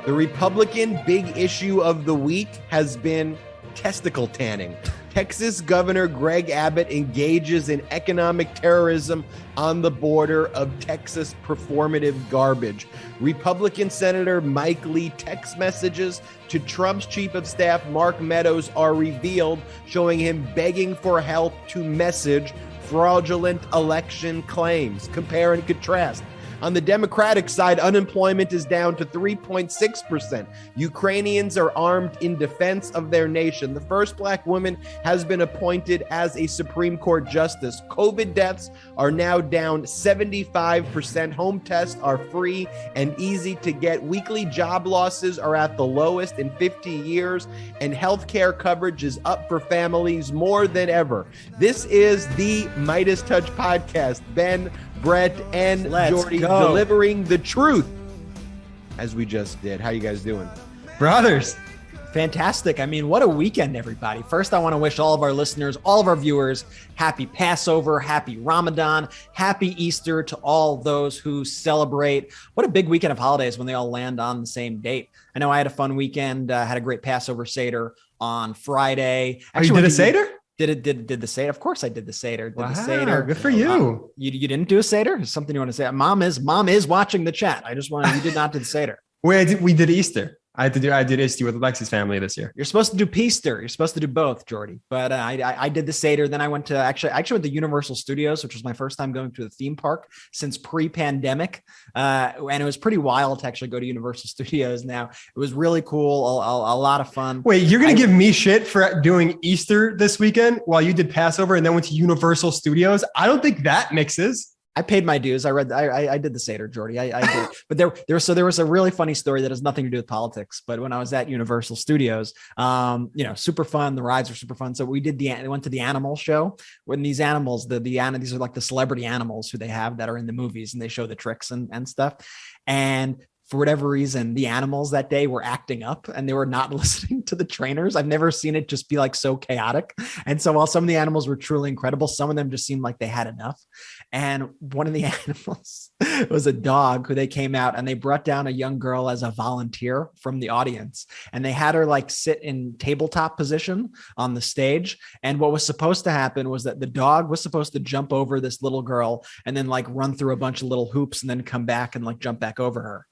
The Republican big issue of the week has been testicle tanning. Texas Governor Greg Abbott engages in economic terrorism on the border of Texas performative garbage. Republican Senator Mike Lee text messages to Trump's chief of staff Mark Meadows are revealed, showing him begging for help to message fraudulent election claims. Compare and contrast. On the Democratic side, unemployment is down to 3.6%. Ukrainians are armed in defense of their nation. The first black woman has been appointed as a Supreme Court justice. COVID deaths are now down 75%. Home tests are free and easy to get. Weekly job losses are at the lowest in 50 years, and healthcare coverage is up for families more than ever. This is the MeidasTouch podcast. Ben, Brett, and Jordy delivering the truth as we just did. How you guys doing? Brothers, fantastic. I mean, what a weekend, everybody. First, I want to wish all of our listeners, all of our viewers, happy Passover, happy Ramadan, happy Easter to all those who celebrate. What a big weekend of holidays when they all land on the same date. I know I had a fun weekend, had a great Passover Seder on Friday. Actually, you did a Seder? Did the Seder? Of course I did the Seder. Wow, the Seder. Good for you. You didn't do a Seder? Is something you want to say? Mom is watching the chat. I just wanted, you did not do the Seder. We did Easter. I did Easter with Lexi's family this year. You're supposed to do Peaster. You're supposed to do both, Jordy. But I did the Seder. Then I went to actually went to Universal Studios, which was my first time going to the theme park since pre-pandemic. And it was pretty wild to actually go to Universal Studios now. It was really cool. A lot of fun. Wait, you're going to give me shit for doing Easter this weekend while you did Passover and then went to Universal Studios? I don't think that mixes. I paid my dues. I did the Seder, Jordy. I did. But there was a really funny story that has nothing to do with politics. But when I was at Universal Studios, super fun. The rides are super fun. So we went to the animal show when these animals, these are like the celebrity animals who they have that are in the movies, and they show the tricks and stuff. And for whatever reason, the animals that day were acting up and they were not listening to the trainers. I've never seen it just be like so chaotic. And so while some of the animals were truly incredible, some of them just seemed like they had enough. And one of the animals was a dog who they came out and they brought down a young girl as a volunteer from the audience. And they had her like sit in tabletop position on the stage. And what was supposed to happen was that the dog was supposed to jump over this little girl and then like run through a bunch of little hoops and then come back and like jump back over her.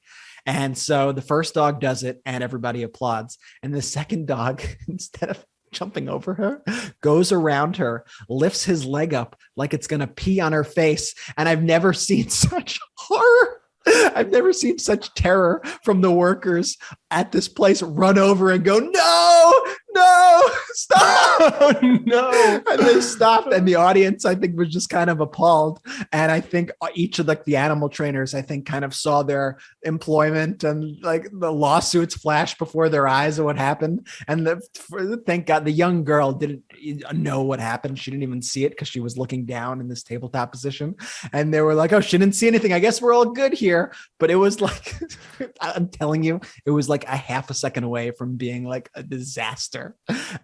And so the first dog does it and everybody applauds. And the second dog, instead of jumping over her, goes around her, lifts his leg up like it's going to pee on her face. And I've never seen such horror. I've never seen such terror from the workers at this place run over and go, no, stop. Oh, no. And they stopped. And the audience, I think, was just kind of appalled. And I think each of the animal trainers, I think, kind of saw their employment and like the lawsuits flash before their eyes of what happened. And thank God the young girl didn't know what happened. She didn't even see it because she was looking down in this tabletop position. And they were like, oh, she didn't see anything. I guess we're all good here. But it was like, I'm telling you, it was like a half a second away from being like a disaster.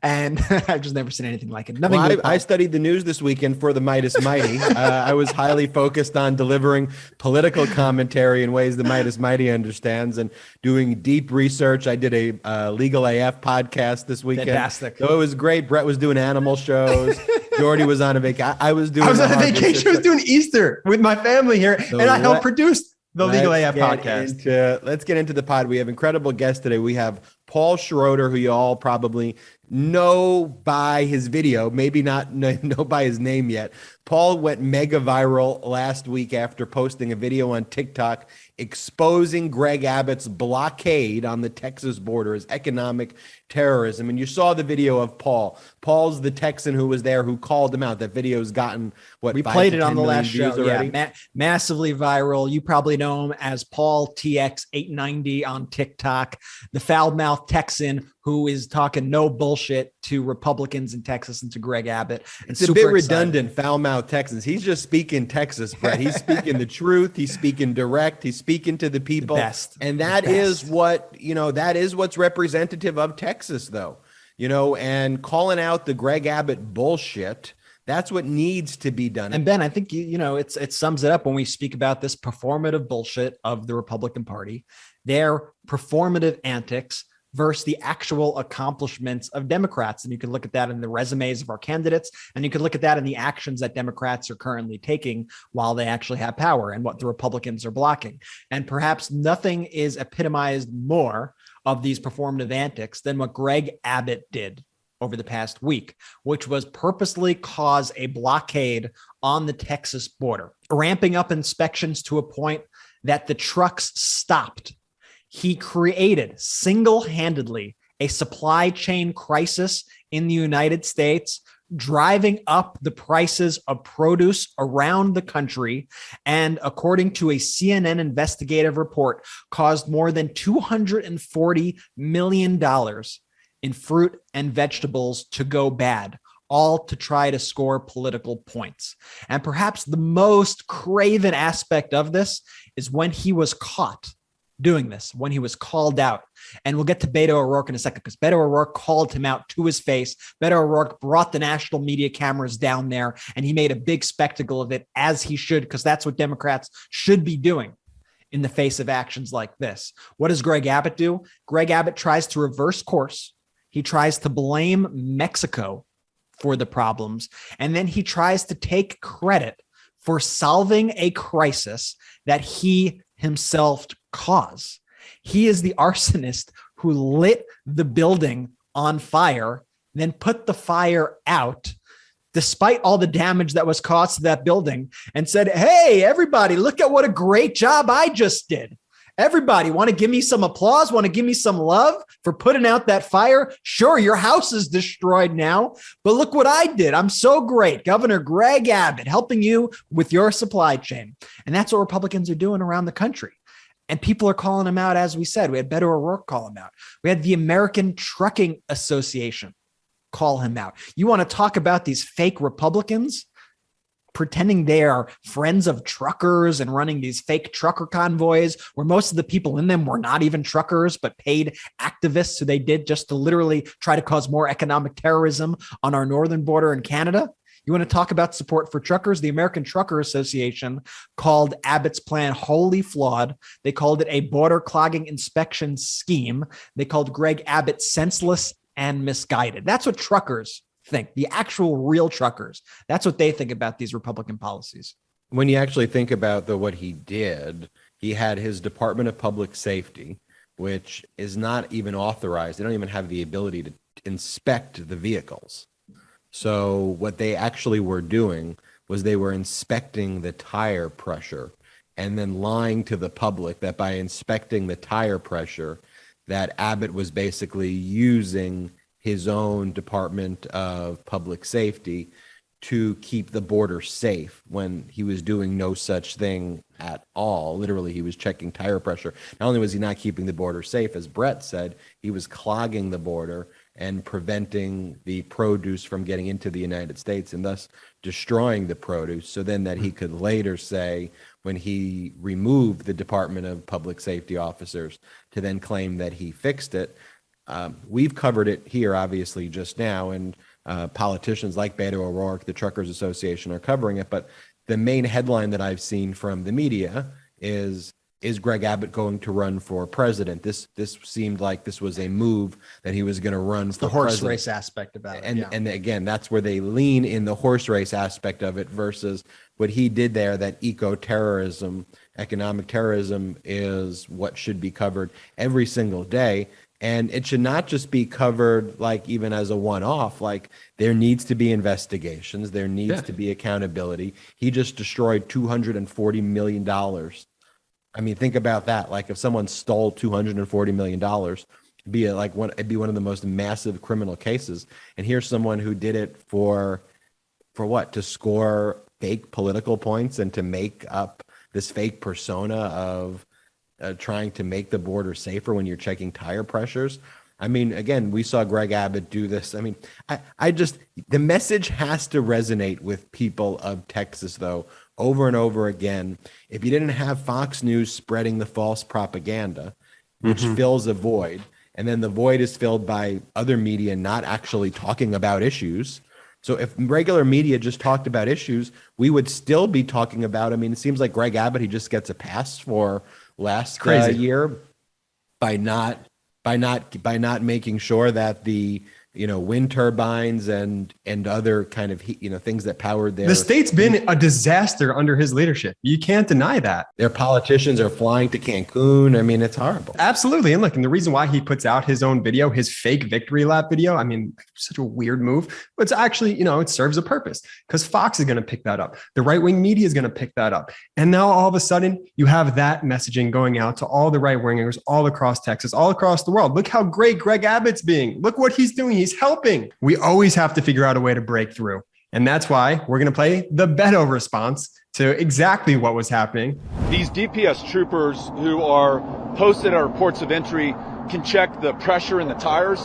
And I've just never seen anything like it. I studied the news this weekend for the Meidas Mighty. I was highly focused on delivering political commentary in ways the Meidas Mighty understands and doing deep research. I did a Legal AF podcast this weekend. Fantastic. So it was great. Brett was doing animal shows. Jordy was on a vacation. I was on a vacation. I was doing Easter with my family here, and I helped produce the Legal AF podcast. Let's get into the pod. We have incredible guests today. We have Paul Schroeder, who you all probably know by his video, maybe not know by his name yet. Paul went mega viral last week after posting a video on TikTok exposing Greg Abbott's blockade on the Texas border as economic terrorism. And you saw the video of Paul. Paul's the Texan who was there, who called him out. That video's gotten we played it on the last show already. Yeah, massively viral. You probably know him as Paul TX890 on TikTok, the foul mouth Texan who is talking no bullshit to Republicans in Texas and to Greg Abbott. And it's a bit redundant, foul mouth Texans. He's just speaking Texas, Brett. He's speaking the truth. He's speaking direct. He's speaking to the people. And that is what's representative of Texas, though, and calling out the Greg Abbott bullshit That's what needs to be done. And Ben, I think it sums it up when we speak about this performative bullshit of the Republican Party, their performative antics versus the actual accomplishments of Democrats. And you can look at that in the resumes of our candidates, and you can look at that in the actions that Democrats are currently taking while they actually have power and what the Republicans are blocking. And perhaps nothing is epitomized more of these performative antics than what Greg Abbott did over the past week, which was purposely cause a blockade on the Texas border, ramping up inspections to a point that the trucks stopped. He created single-handedly a supply chain crisis in the United States, driving up the prices of produce around the country, and according to a CNN investigative report, caused more than $240 million in fruit and vegetables to go bad, all to try to score political points. And perhaps the most craven aspect of this is when he was caught doing this, when he was called out. And we'll get to Beto O'Rourke in a second, because Beto O'Rourke called him out to his face. Beto O'Rourke brought the national media cameras down there, and he made a big spectacle of it, as he should, because that's what Democrats should be doing in the face of actions like this. What does Greg Abbott do? Greg Abbott tries to reverse course. He tries to blame Mexico for the problems, and then he tries to take credit for solving a crisis that he himself caused. He is the arsonist who lit the building on fire, then put the fire out despite all the damage that was caused to that building, and said, "Hey, everybody, look at what a great job I just did. Everybody want to give me some applause, want to give me some love for putting out that fire? Sure, your house is destroyed now, but look what I did. I'm so great. Governor Greg Abbott helping you with your supply chain." And that's what Republicans are doing around the country. And people are calling him out, as we said. We had Beto O'Rourke call him out. We had the American Trucking Association call him out. You want to talk about these fake Republicans pretending they are friends of truckers and running these fake trucker convoys where most of the people in them were not even truckers, but paid activists who they did just to literally try to cause more economic terrorism on our northern border in Canada. You want to talk about support for truckers? The American Trucker Association called Abbott's plan wholly flawed. They called it a border clogging inspection scheme. They called Greg Abbott senseless and misguided. That's what truckers think, the actual real truckers. That's what they think about these Republican policies. When you actually think about what he did, he had his Department of Public Safety, which is not even authorized. They don't even have the ability to inspect the vehicles. So what they actually were doing was they were inspecting the tire pressure and then lying to the public that by inspecting the tire pressure, that Abbott was basically using his own Department of Public Safety to keep the border safe when he was doing no such thing at all. Literally, he was checking tire pressure. Not only was he not keeping the border safe, as Brett said, he was clogging the border and preventing the produce from getting into the United States and thus destroying the produce, so then that he could later say, when he removed the Department of Public Safety officers, to then claim that he fixed it. We've covered it here, obviously, just now, and politicians like Beto O'Rourke, the Truckers Association, are covering it. But the main headline that I've seen from the media is Greg Abbott going to run for president? This seemed like this was a move that he was going to run for the horse president. race aspect about it. And again, that's where they lean in the horse race aspect of it versus what he did there, that eco-terrorism, economic terrorism is what should be covered every single day. And it should not just be covered like even as a one-off. Like, there needs to be investigations. There needs to be accountability. He just destroyed $240 million. I mean, think about that. Like, if someone stole $240 million, it'd be one of the most massive criminal cases. And here's someone who did it for what? To score fake political points and to make up this fake persona of trying to make the border safer when you're checking tire pressures. I mean, again, we saw Greg Abbott do this. I mean, the message has to resonate with people of Texas, though, over and over again. If you didn't have Fox News spreading the false propaganda, which fills a void, and then the void is filled by other media not actually talking about issues, So if regular media just talked about issues, we would still be talking about. I mean, it seems like Greg Abbott, he just gets a pass for last year by not making sure that the wind turbines and other kind of things that powered the state's been a disaster under his leadership. You can't deny that. Their politicians are flying to Cancun. I mean, it's horrible. Absolutely. And look, and the reason why he puts out his own video, his fake victory lap video, I mean, such a weird move, but it's actually, it serves a purpose because Fox is going to pick that up. The right-wing media is going to pick that up. And now all of a sudden you have that messaging going out to all the right-wingers all across Texas, all across the world. Look how great Greg Abbott's being. Look what he's doing. He's helping. We always have to figure out a way to break through. And that's why we're going to play the Beto response to exactly what was happening. These DPS troopers who are posted at our ports of entry can check the pressure in the tires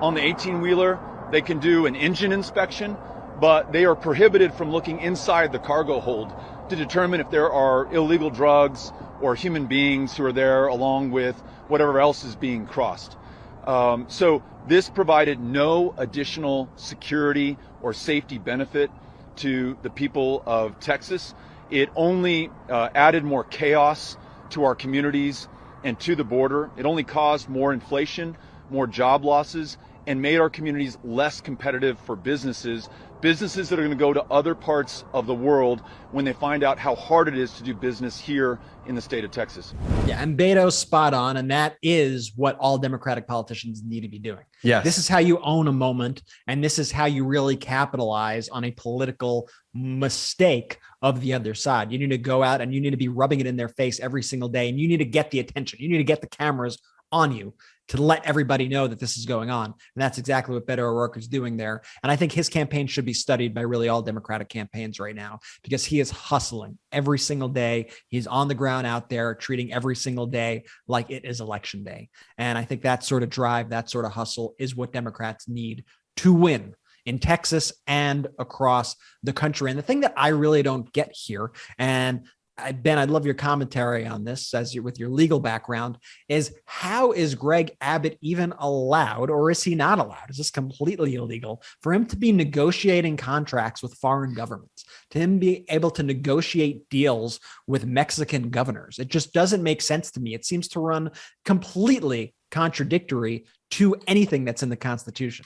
on the 18-wheeler. They can do an engine inspection, but they are prohibited from looking inside the cargo hold to determine if there are illegal drugs or human beings who are there along with whatever else is being crossed. So this provided no additional security or safety benefit to the people of Texas. It only added more chaos to our communities and to the border. It only caused more inflation, more job losses, and made our communities less competitive for businesses that are going to go to other parts of the world when they find out how hard it is to do business here in the state of Texas. Yeah, and Beto's spot on, and that is what all Democratic politicians need to be doing. Yes. This is how you own a moment, and this is how you really capitalize on a political mistake of the other side. You need to go out and you need to be rubbing it in their face every single day, and you need to get the attention. You need to get the cameras on you to let everybody know that this is going on. And that's exactly what Beto O'Rourke is doing there. And I think his campaign should be studied by really all Democratic campaigns right now, because he is hustling every single day. He's on the ground out there treating every single day like it is election day. And I think that sort of drive, that sort of hustle is what Democrats need to win in Texas and across the country. And the thing that I really don't get here, and Ben, I'd love your commentary on this with your legal background, is how is Greg Abbott even allowed, or is he not allowed? Is this completely illegal for him to be negotiating contracts with foreign governments, to him be able to negotiate deals with Mexican governors? It just doesn't make sense to me. It seems to run completely contradictory to anything that's in the Constitution.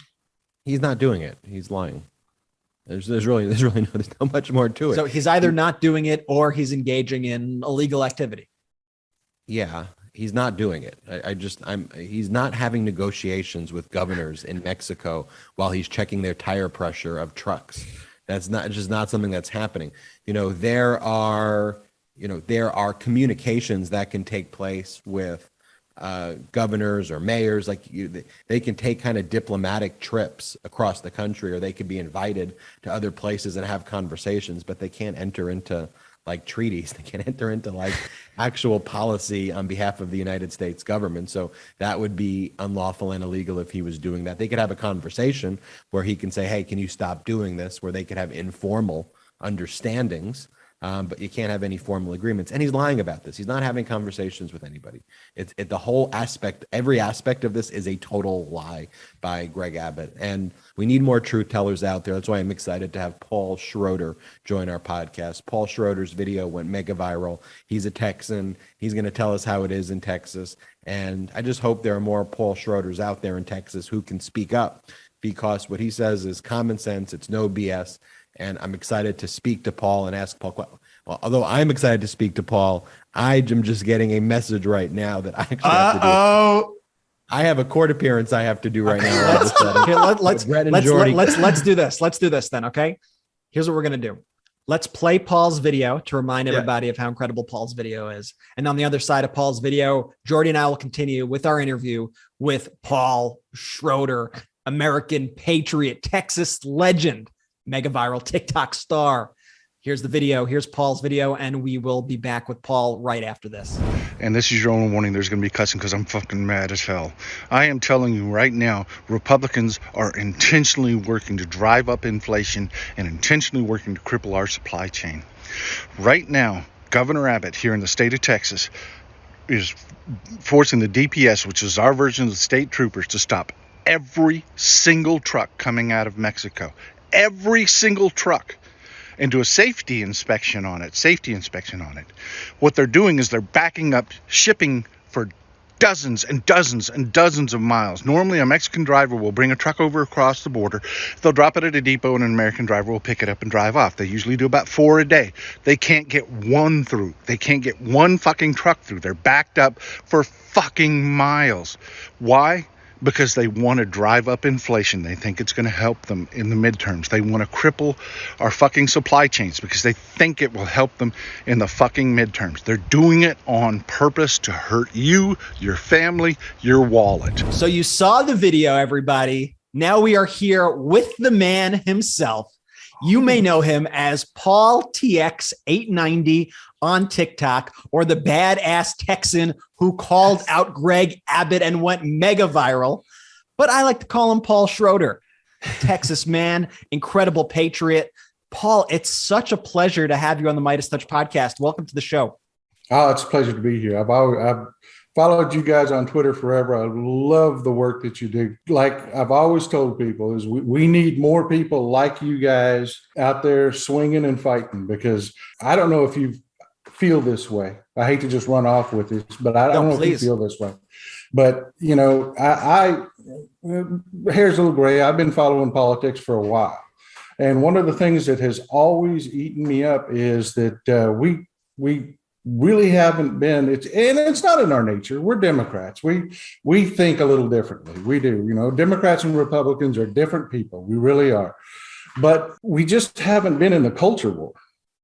He's not doing it. He's lying. There's really not much more to it. So he's either not doing it or he's engaging in illegal activity. Yeah, he's not doing it. He's not having negotiations with governors in Mexico while he's checking their tire pressure of trucks. That's just not something that's happening. There are communications that can take place with governors or mayors. They can take kind of diplomatic trips across the country, or they could be invited to other places and have conversations, but they can't enter into treaties. They can't enter into actual policy on behalf of the United States government. So that would be unlawful and illegal if he was doing that. They could have a conversation where he can say, hey, can you stop doing this? Where they could have informal understandings. But you can't have any formal agreements. And he's lying about this. He's not having conversations with anybody. The whole aspect, every aspect of this is a total lie by Greg Abbott. And we need more truth tellers out there. That's why I'm excited to have Paul Schroeder join our podcast. Paul Schroeder's video went mega viral. He's a Texan. He's going to tell us how it is in Texas. And I just hope there are more Paul Schroeders out there in Texas who can speak up, because what he says is common sense. It's no BS. And I'm excited to speak to Paul and ask Paul. Well, although I'm excited to speak to Paul, I am just getting a message right now that I actually have to do. I have a court appearance I have to do right now. Let's do this. Let's do this then. Okay. Here's what we're going to do. Let's play Paul's video to remind everybody of how incredible Paul's video is. And on the other side of Paul's video, Jordy and I will continue with our interview with Paul Schroeder, American patriot, Texas legend, mega viral TikTok star. Here's the video. Here's Paul's video, and we will be back with Paul right after this. And this is your own warning. There's going to be cussing because I'm fucking mad as hell. I am telling you right now, Republicans are intentionally working to drive up inflation and intentionally working to cripple our supply chain. Right now, Governor Abbott here in the state of Texas is forcing the DPS, which is our version of the state troopers, to stop every single truck coming out of Mexico. every single truck and do a safety inspection on it. What they're doing is they're backing up shipping for dozens and dozens and dozens of miles. Normally, a Mexican driver will bring a truck over across the border. They'll drop it at a depot, and an American driver will pick it up and drive off. They usually do about 4 a day. They can't get one through. They can't get one fucking truck through. They're backed up for fucking miles. Why? Because they want to drive up inflation. They think it's going to help them in the midterms. They want to cripple our fucking supply chains because they think it will help them in the fucking midterms. They're doing it on purpose to hurt you, your family, your wallet. So you saw the video, everybody. Now we are here with the man himself. You may know him as Paul TX890 on TikTok, or the badass Texan who called out Greg Abbott and went mega viral. But I like to call him Paul Schroeder, Texas man, incredible patriot. Paul, it's such a pleasure to have you on the MeidasTouch podcast. Welcome to the show. Oh, it's a pleasure to be here. I've followed you guys on Twitter forever. I love the work that you do. Like I've always told people, is we need more people like you guys out there swinging and fighting, because I don't know if you feel this way. I hate to just run off with this, but I don't know if you feel this way. But, you know, I hair's a little gray. I've been following politics for a while. And one of the things that has always eaten me up is that we really haven't been, it's not in our nature. We're Democrats. We think a little differently. We do. You know, Democrats and Republicans are different people. We really are. But we just haven't been in the culture war.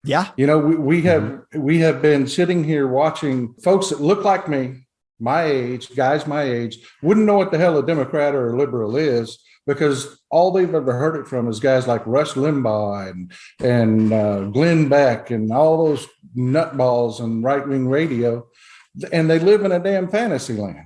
Yeah. You know, we have been sitting here watching folks that look like me, my age, guys my age, wouldn't know what the hell a Democrat or a liberal is, because all they've ever heard it from is guys like Rush Limbaugh and Glenn Beck and all those nutballs on right-wing radio, and they live in a damn fantasy land.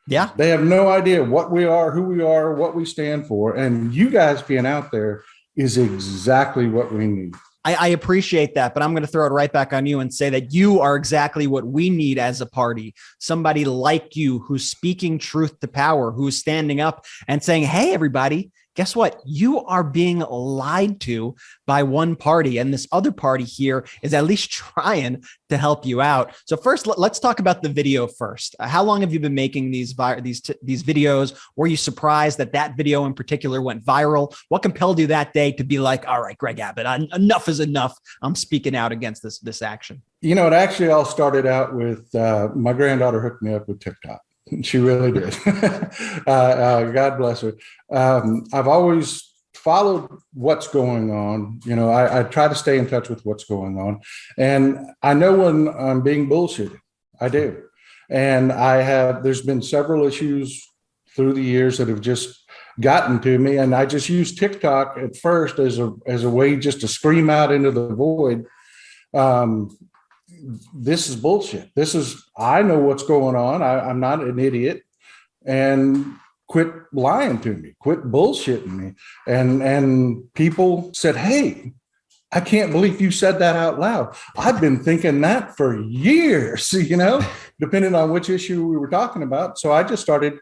Yeah. They have no idea what we are, who we are, what we stand for. And you guys being out there is exactly what we need. I appreciate that, but I'm going to throw it right back on you and say that you are exactly what we need as a party. Somebody like you who's speaking truth to power, who's standing up and saying, hey, everybody, guess what? You are being lied to by one party, and this other party here is at least trying to help you out. So first, let's talk about the video first. How long have you been making these videos? Were you surprised that video in particular went viral? What compelled you that day to be like, all right, Greg Abbott, enough is enough. I'm speaking out against this action. You know, it actually all started out with my granddaughter hooked me up with TikTok. She really did. God bless her. I've always followed what's going on. You know, I try to stay in touch with what's going on. And I know when I'm being bullshitted. I do. And there's been several issues through the years that have just gotten to me. And I just used TikTok at first as a way just to scream out into the void. This is bullshit. I know what's going on. I'm not an idiot, and quit lying to me, quit bullshitting me. And people said, hey, I can't believe you said that out loud. I've been thinking that for years, you know, depending on which issue we were talking about. So I just started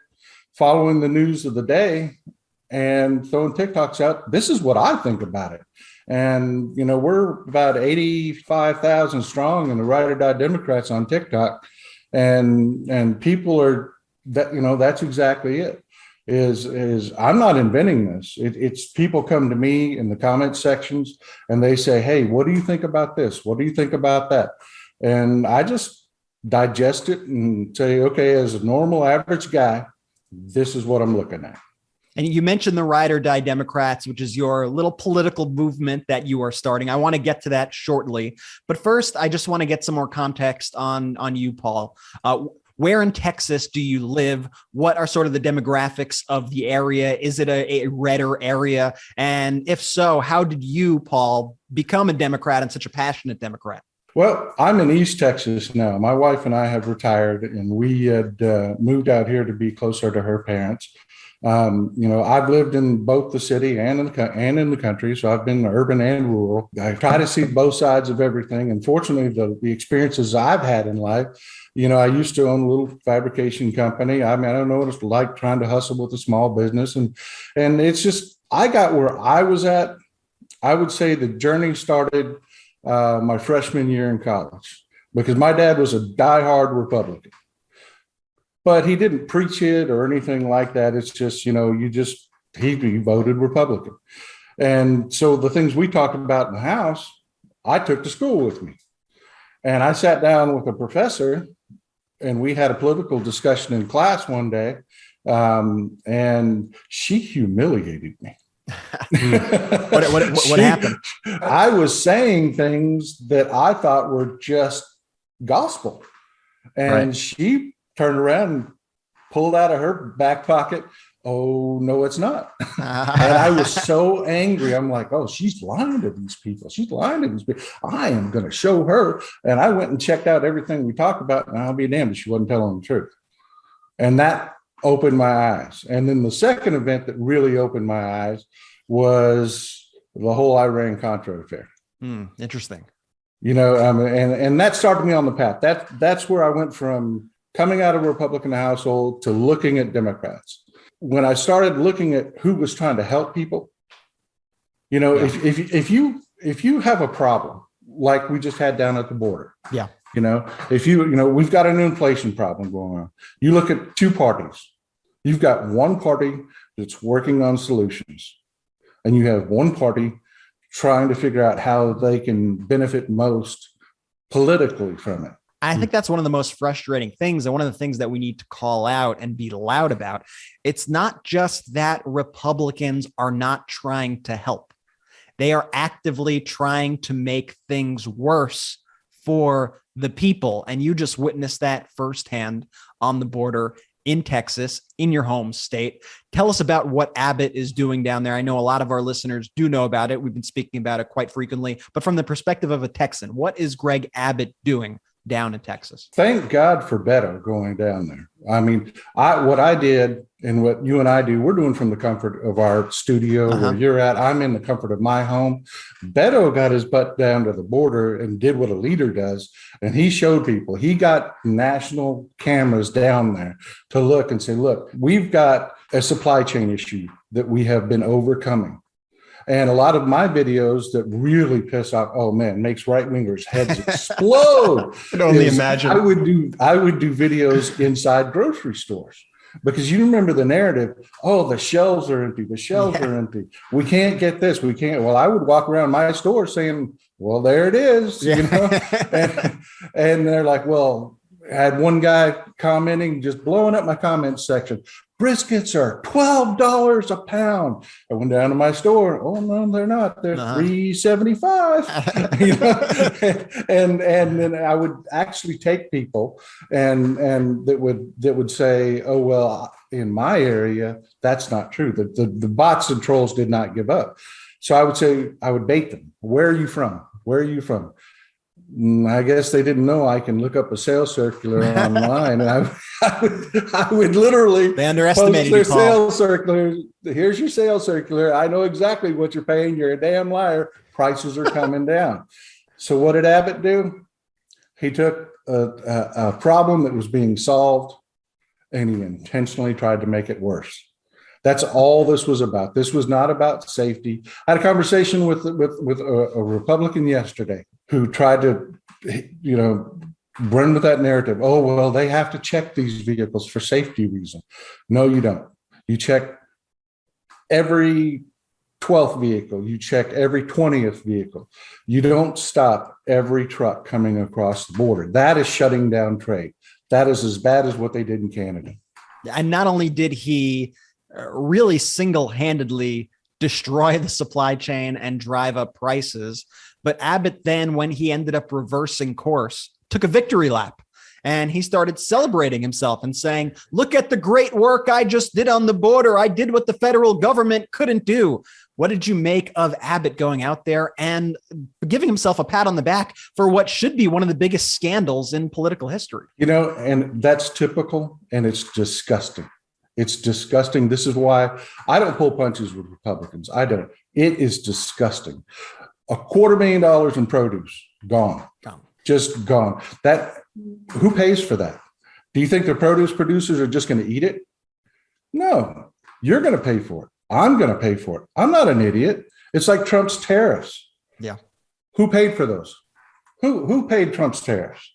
following the news of the day and throwing TikToks out. This is what I think about it. And, you know, we're about 85,000 strong in the Ride or Die Democrats on TikTok. And people are that, you know, that's exactly it is I'm not inventing this. It's people come to me in the comment sections and they say, hey, what do you think about this? What do you think about that? And I just digest it and say, okay, as a normal average guy, this is what I'm looking at. And you mentioned the Ride or Die Democrats, which is your little political movement that you are starting. I want to get to that shortly. But first, I just want to get some more context on you, Paul. Where in Texas do you live? What are sort of the demographics of the area? Is it a redder area? And if so, how did you, Paul, become a Democrat and such a passionate Democrat? Well, I'm in East Texas now. My wife and I have retired, and we had moved out here to be closer to her parents. You know, I've lived in both the city and in the country, so I've been urban and rural. I try to see both sides of everything. And fortunately, the experiences I've had in life, you know, I used to own a little fabrication company. I mean, I don't know what it's like trying to hustle with a small business. And it's just, I got where I was at I would say the journey started my freshman year in college, because my dad was a diehard Republican, but he didn't preach it or anything like that. It's just, he voted Republican. And so the things we talked about in the house, I took to school with me. And I sat down with a professor and we had a political discussion in class one day. And she humiliated me. What happened? I was saying things that I thought were just gospel. And she turned around and pulled out of her back pocket, "Oh, no, it's not." And I was so angry. I'm like, "Oh, she's lying to these people. She's lying to these people. I am going to show her." And I went and checked out everything we talked about, and I'll be damned if she wasn't telling the truth. And that opened my eyes. And then the second event that really opened my eyes was the whole Iran-Contra affair. Interesting. And that started me on the path. That's where I went from coming out of a Republican household to looking at Democrats. When I started looking at who was trying to help people, if you have a problem like we just had down at the border, we've got an inflation problem going on. You look at two parties. You've got one party that's working on solutions, and you have one party trying to figure out how they can benefit most politically from it. I think that's one of the most frustrating things, and one of the things that we need to call out and be loud about. It's not just that Republicans are not trying to help. They are actively trying to make things worse for the people. And you just witnessed that firsthand on the border in Texas, in your home state. Tell us about what Abbott is doing down there. I know a lot of our listeners do know about it. We've been speaking about it quite frequently, but from the perspective of a Texan, what is Greg Abbott doing down in Texas? Thank God for Beto going down there. I mean, what I did and what you and I do, we're doing from the comfort of our studio where you're at. I'm in the comfort of my home. Beto got his butt down to the border and did what a leader does. And he showed people, he got national cameras down there to look and say, look, we've got a supply chain issue that we have been overcoming. And a lot of my videos that really piss off, makes right-wingers' heads explode. I can only imagine. I would do videos inside grocery stores, because you remember the narrative, the shelves are empty, the shelves are empty. We can't get this, we can't. Well, I would walk around my store saying, well, there it is, and they're like, well, I had one guy commenting, just blowing up my comment section. Briskets are $12 a pound. I went down to my store. Oh no, they're not. They're $3.75. And then I would actually take people and that would say, oh well, in my area, that's not true. The bots and trolls did not give up. So I would say, I would bait them. Where are you from? Where are you from? I guess they didn't know I can look up a sales circular online, and I would literally post their sales circular. Here's your sales circular. I know exactly what you're paying. You're a damn liar. Prices are coming down. So what did Abbott do? He took a problem that was being solved, and he intentionally tried to make it worse. That's all this was about. This was not about safety. I had a conversation with a Republican yesterday who tried to, run with that narrative. Oh, well, they have to check these vehicles for safety reasons. No, you don't. You check every 12th vehicle. You check every 20th vehicle. You don't stop every truck coming across the border. That is shutting down trade. That is as bad as what they did in Canada. And not only did he really single-handedly destroy the supply chain and drive up prices, but Abbott then, when he ended up reversing course, took a victory lap, and he started celebrating himself and saying, look at the great work I just did on the border. I did what the federal government couldn't do. What did you make of Abbott going out there and giving himself a pat on the back for what should be one of the biggest scandals in political history? And that's typical, and it's disgusting. It's disgusting. This is why I don't pull punches with Republicans. I don't. It is disgusting. $250,000 in produce, gone. Just gone. Who pays for that? Do you think the produce producers are just going to eat it? No, you're going to pay for it. I'm going to pay for it. I'm not an idiot. It's like Trump's tariffs. Yeah. Who paid for those? Who paid Trump's tariffs?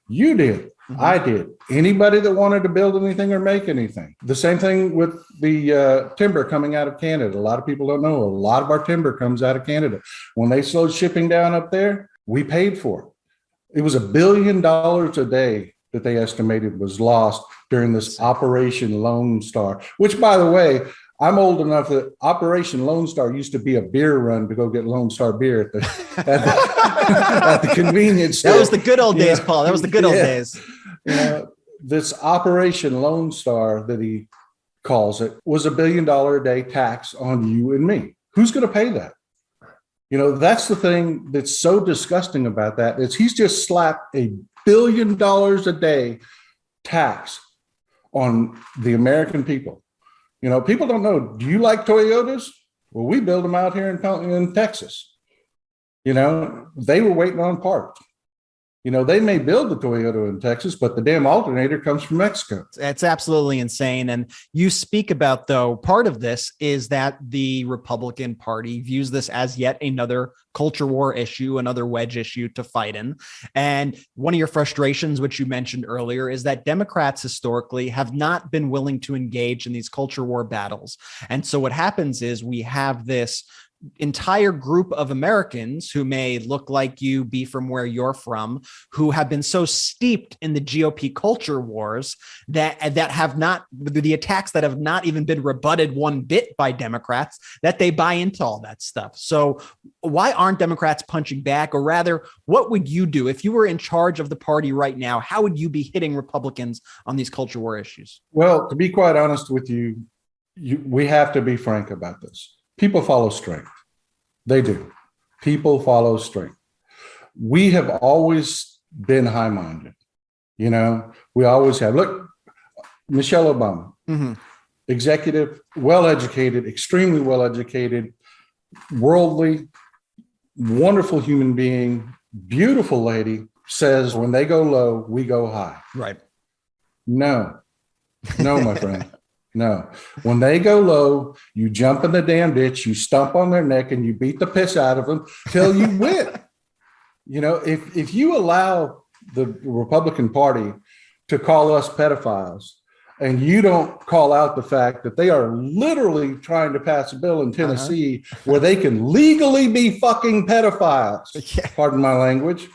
You did. Mm-hmm. I did. Anybody that wanted to build anything or make anything. The same thing with the timber coming out of Canada. A lot of people don't know. A lot of our timber comes out of Canada. When they slowed shipping down up there, we paid for it. It was $1 billion a day that they estimated was lost during this Operation Lone Star, which, by the way, I'm old enough that Operation Lone Star used to be a beer run to go get Lone Star beer at the convenience store. That was the good old days, Paul. That was the good old days. This Operation Lone Star that he calls it was $1 billion a day tax on you and me. Who's going to pay that? That's the thing that's so disgusting about that is he's just slapped $1 billion a day tax on the American people. People don't know. Do you like Toyotas? Well, we build them out here in Texas. They were waiting on parts. They may build the Toyota in Texas, but the damn alternator comes from Mexico. It's absolutely insane. And you speak about, though, part of this is that the Republican Party views this as yet another culture war issue, another wedge issue to fight in. And one of your frustrations, which you mentioned earlier, is that Democrats historically have not been willing to engage in these culture war battles. And so what happens is we have this entire group of Americans who may look like you, be from where you're from, who have been so steeped in the GOP culture wars that have not, the attacks that have not even been rebutted one bit by Democrats, that they buy into all that stuff. So why aren't Democrats punching back? Or rather, what would you do if you were in charge of the party right now? How would you be hitting Republicans on these culture war issues? Well, to be quite honest with you, we have to be frank about this. People follow strength. They do. People follow strength. We have always been high-minded. We always have. Look, Michelle Obama, executive, well-educated, extremely well-educated, worldly, wonderful human being, beautiful lady, says when they go low, we go high. Right. No, my friend. No. When they go low, you jump in the damn ditch, you stomp on their neck, and you beat the piss out of them till you win. If you allow the Republican Party to call us pedophiles, and you don't call out the fact that they are literally trying to pass a bill in Tennessee where they can legally be fucking pedophiles, pardon my language.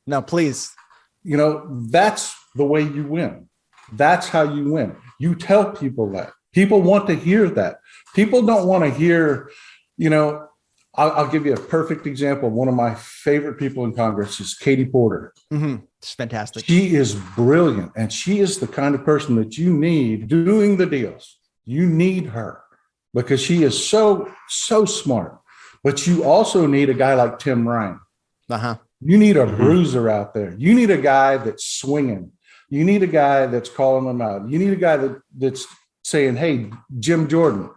No, please. That's the way you win. That's how you win. You tell people that. People want to hear that. People don't want to hear, I'll give you a perfect example. One of my favorite people in Congress is Katie Porter. It's fantastic. She is brilliant. And she is the kind of person that you need doing the deals. You need her because she is so smart. But you also need a guy like Tim Ryan. You need a bruiser out there. You need a guy that's swinging. You need a guy that's calling them out. You need a guy that's saying, hey, Jim Jordan,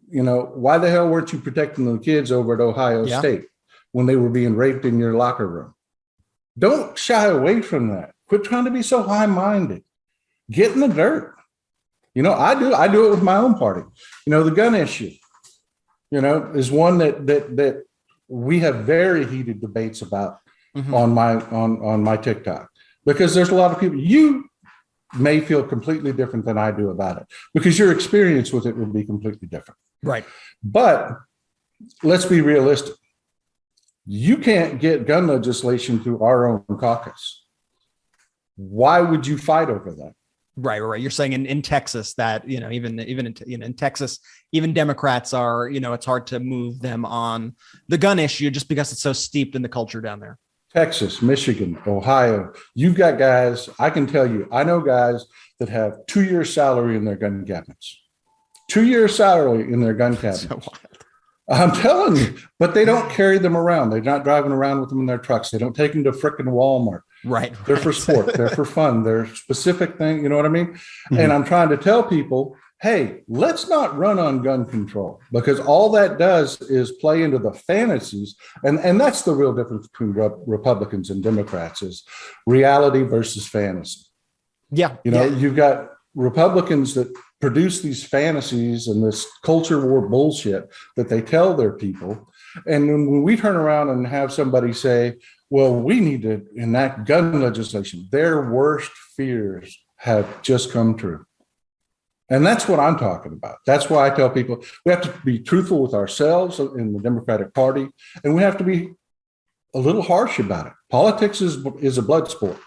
why the hell weren't you protecting the kids over at Ohio State when they were being raped in your locker room? Don't shy away from that. Quit trying to be so high-minded. Get in the dirt. I do it with my own party. The gun issue, is one that we have very heated debates about on my TikTok. Because there's a lot of people, you may feel completely different than I do about it because your experience with it would be completely different. Right. But let's be realistic. You can't get gun legislation through our own caucus. Why would you fight over that? Right. You're saying in Texas that, even in Texas, even Democrats are, it's hard to move them on the gun issue just because it's so steeped in the culture down there. Texas, Michigan, Ohio, you've got guys, I can tell you, I know guys that have 2 years salary in their gun cabinets. 2 years salary in their gun cabinets. So I'm telling you, but they don't carry them around. They're not driving around with them in their trucks. They don't take them to frickin' Walmart. Right. They're for sport. They're for fun. They're specific thing. You know what I mean? And I'm trying to tell people, hey, let's not run on gun control because all that does is play into the fantasies. And that's the real difference between Republicans and Democrats is reality versus fantasy. Yeah. You've got Republicans that produce these fantasies and this culture war bullshit that they tell their people. And when we turn around and have somebody say, well, we need to enact gun legislation, their worst fears have just come true. And that's what I'm talking about. That's why I tell people we have to be truthful with ourselves in the Democratic Party, and we have to be a little harsh about it. Politics is a blood sport.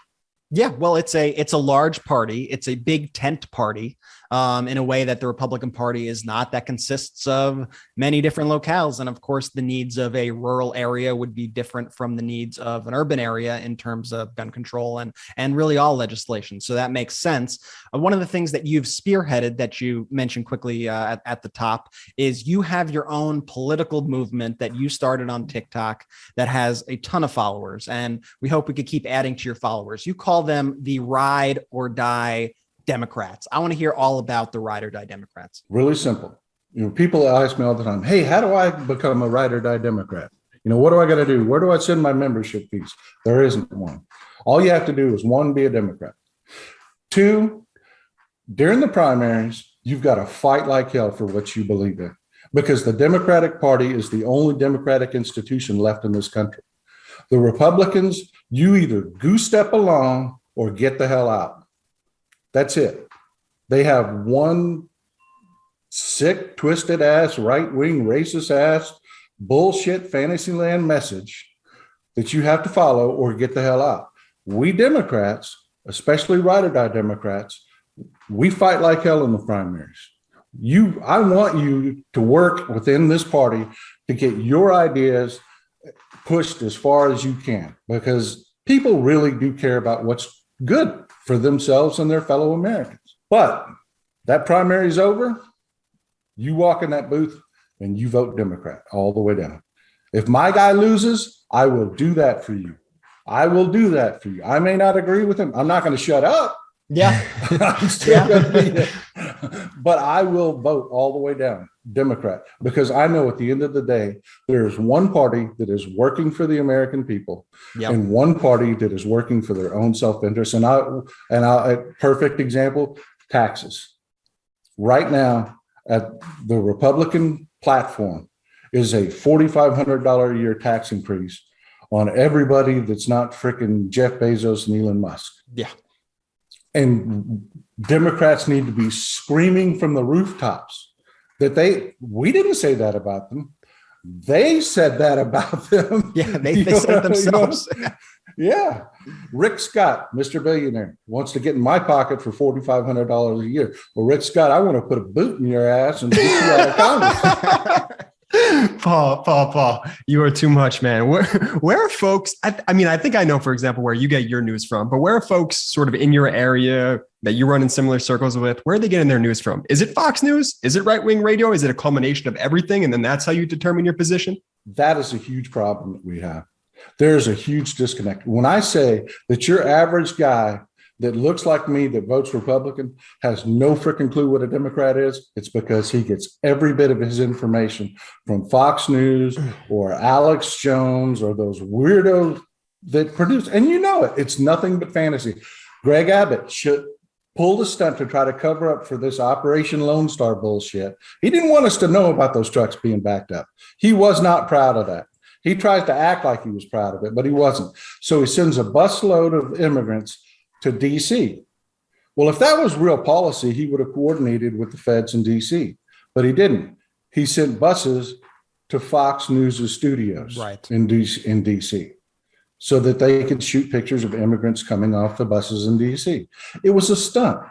Yeah, well, it's a large party. It's a big tent party in a way that the Republican Party is not. That consists of many different locales. And of course, the needs of a rural area would be different from the needs of an urban area in terms of gun control and really all legislation. So that makes sense. One of the things that you've spearheaded that you mentioned quickly at the top is you have your own political movement that you started on TikTok that has a ton of followers. And we hope we could keep adding to your followers. You call them the Ride or Die Democrats. I want to hear all about the Ride or Die Democrats. Really simple. People ask me all the time, hey, how do I become a Ride or Die Democrat? What do I got to do? Where do I send my membership fees? There isn't one. All you have to do is, one, be a Democrat. Two, during the primaries, you've got to fight like hell for what you believe in, because the Democratic Party is the only democratic institution left in this country. The Republicans, you either goose step along or get the hell out. That's it. They have one sick, twisted ass, right-wing, racist ass, bullshit Fantasyland message that you have to follow or get the hell out. We Democrats, especially Ride or Die Democrats, we fight like hell in the primaries. I want you to work within this party to get your ideas pushed as far as you can, because people really do care about what's good for themselves and their fellow Americans. But that primary is over. You walk in that booth and you vote Democrat all the way down. If my guy loses, I will do that for you. I will do that for you. I may not agree with him. I'm not going to shut up. Yeah. I'm still going to be there. But I will vote all the way down Democrat, because I know at the end of the day, there is one party that is working for the American people, and one party that is working for their own self-interest. And a perfect example, taxes. Right now, at the Republican platform is a $4,500 a year tax increase on everybody that's not freaking Jeff Bezos and Elon Musk. Yeah. And Democrats need to be screaming from the rooftops that we didn't say that about them. They said that about them. Yeah, they said it themselves. Yeah. Rick Scott, Mr. Billionaire, wants to get in my pocket for $4,500 a year. Well, Rick Scott, I want to put a boot in your ass and get you out of Congress. Paul, you are too much, man. Where are folks? I mean, I think I know, for example, where you get your news from, but where are folks sort of in your area that you run in similar circles with? Where are they getting their news from? Is it Fox News? Is it right-wing radio? Is it a culmination of everything? And then that's how you determine your position? That is a huge problem that we have. There's a huge disconnect. When I say that your average guy that looks like me that votes Republican has no freaking clue what a Democrat is, it's because he gets every bit of his information from Fox News or Alex Jones or those weirdos that produce, and it's nothing but fantasy. Greg Abbott pulled a stunt to try to cover up for this Operation Lone Star bullshit. He didn't want us to know about those trucks being backed up. He was not proud of that. He tries to act like he was proud of it, but he wasn't. So he sends a busload of immigrants to DC. Well, if that was real policy, he would have coordinated with the feds in DC, but he didn't. He sent buses to Fox News' studios in DC so that they could shoot pictures of immigrants coming off the buses in DC. It was a stunt.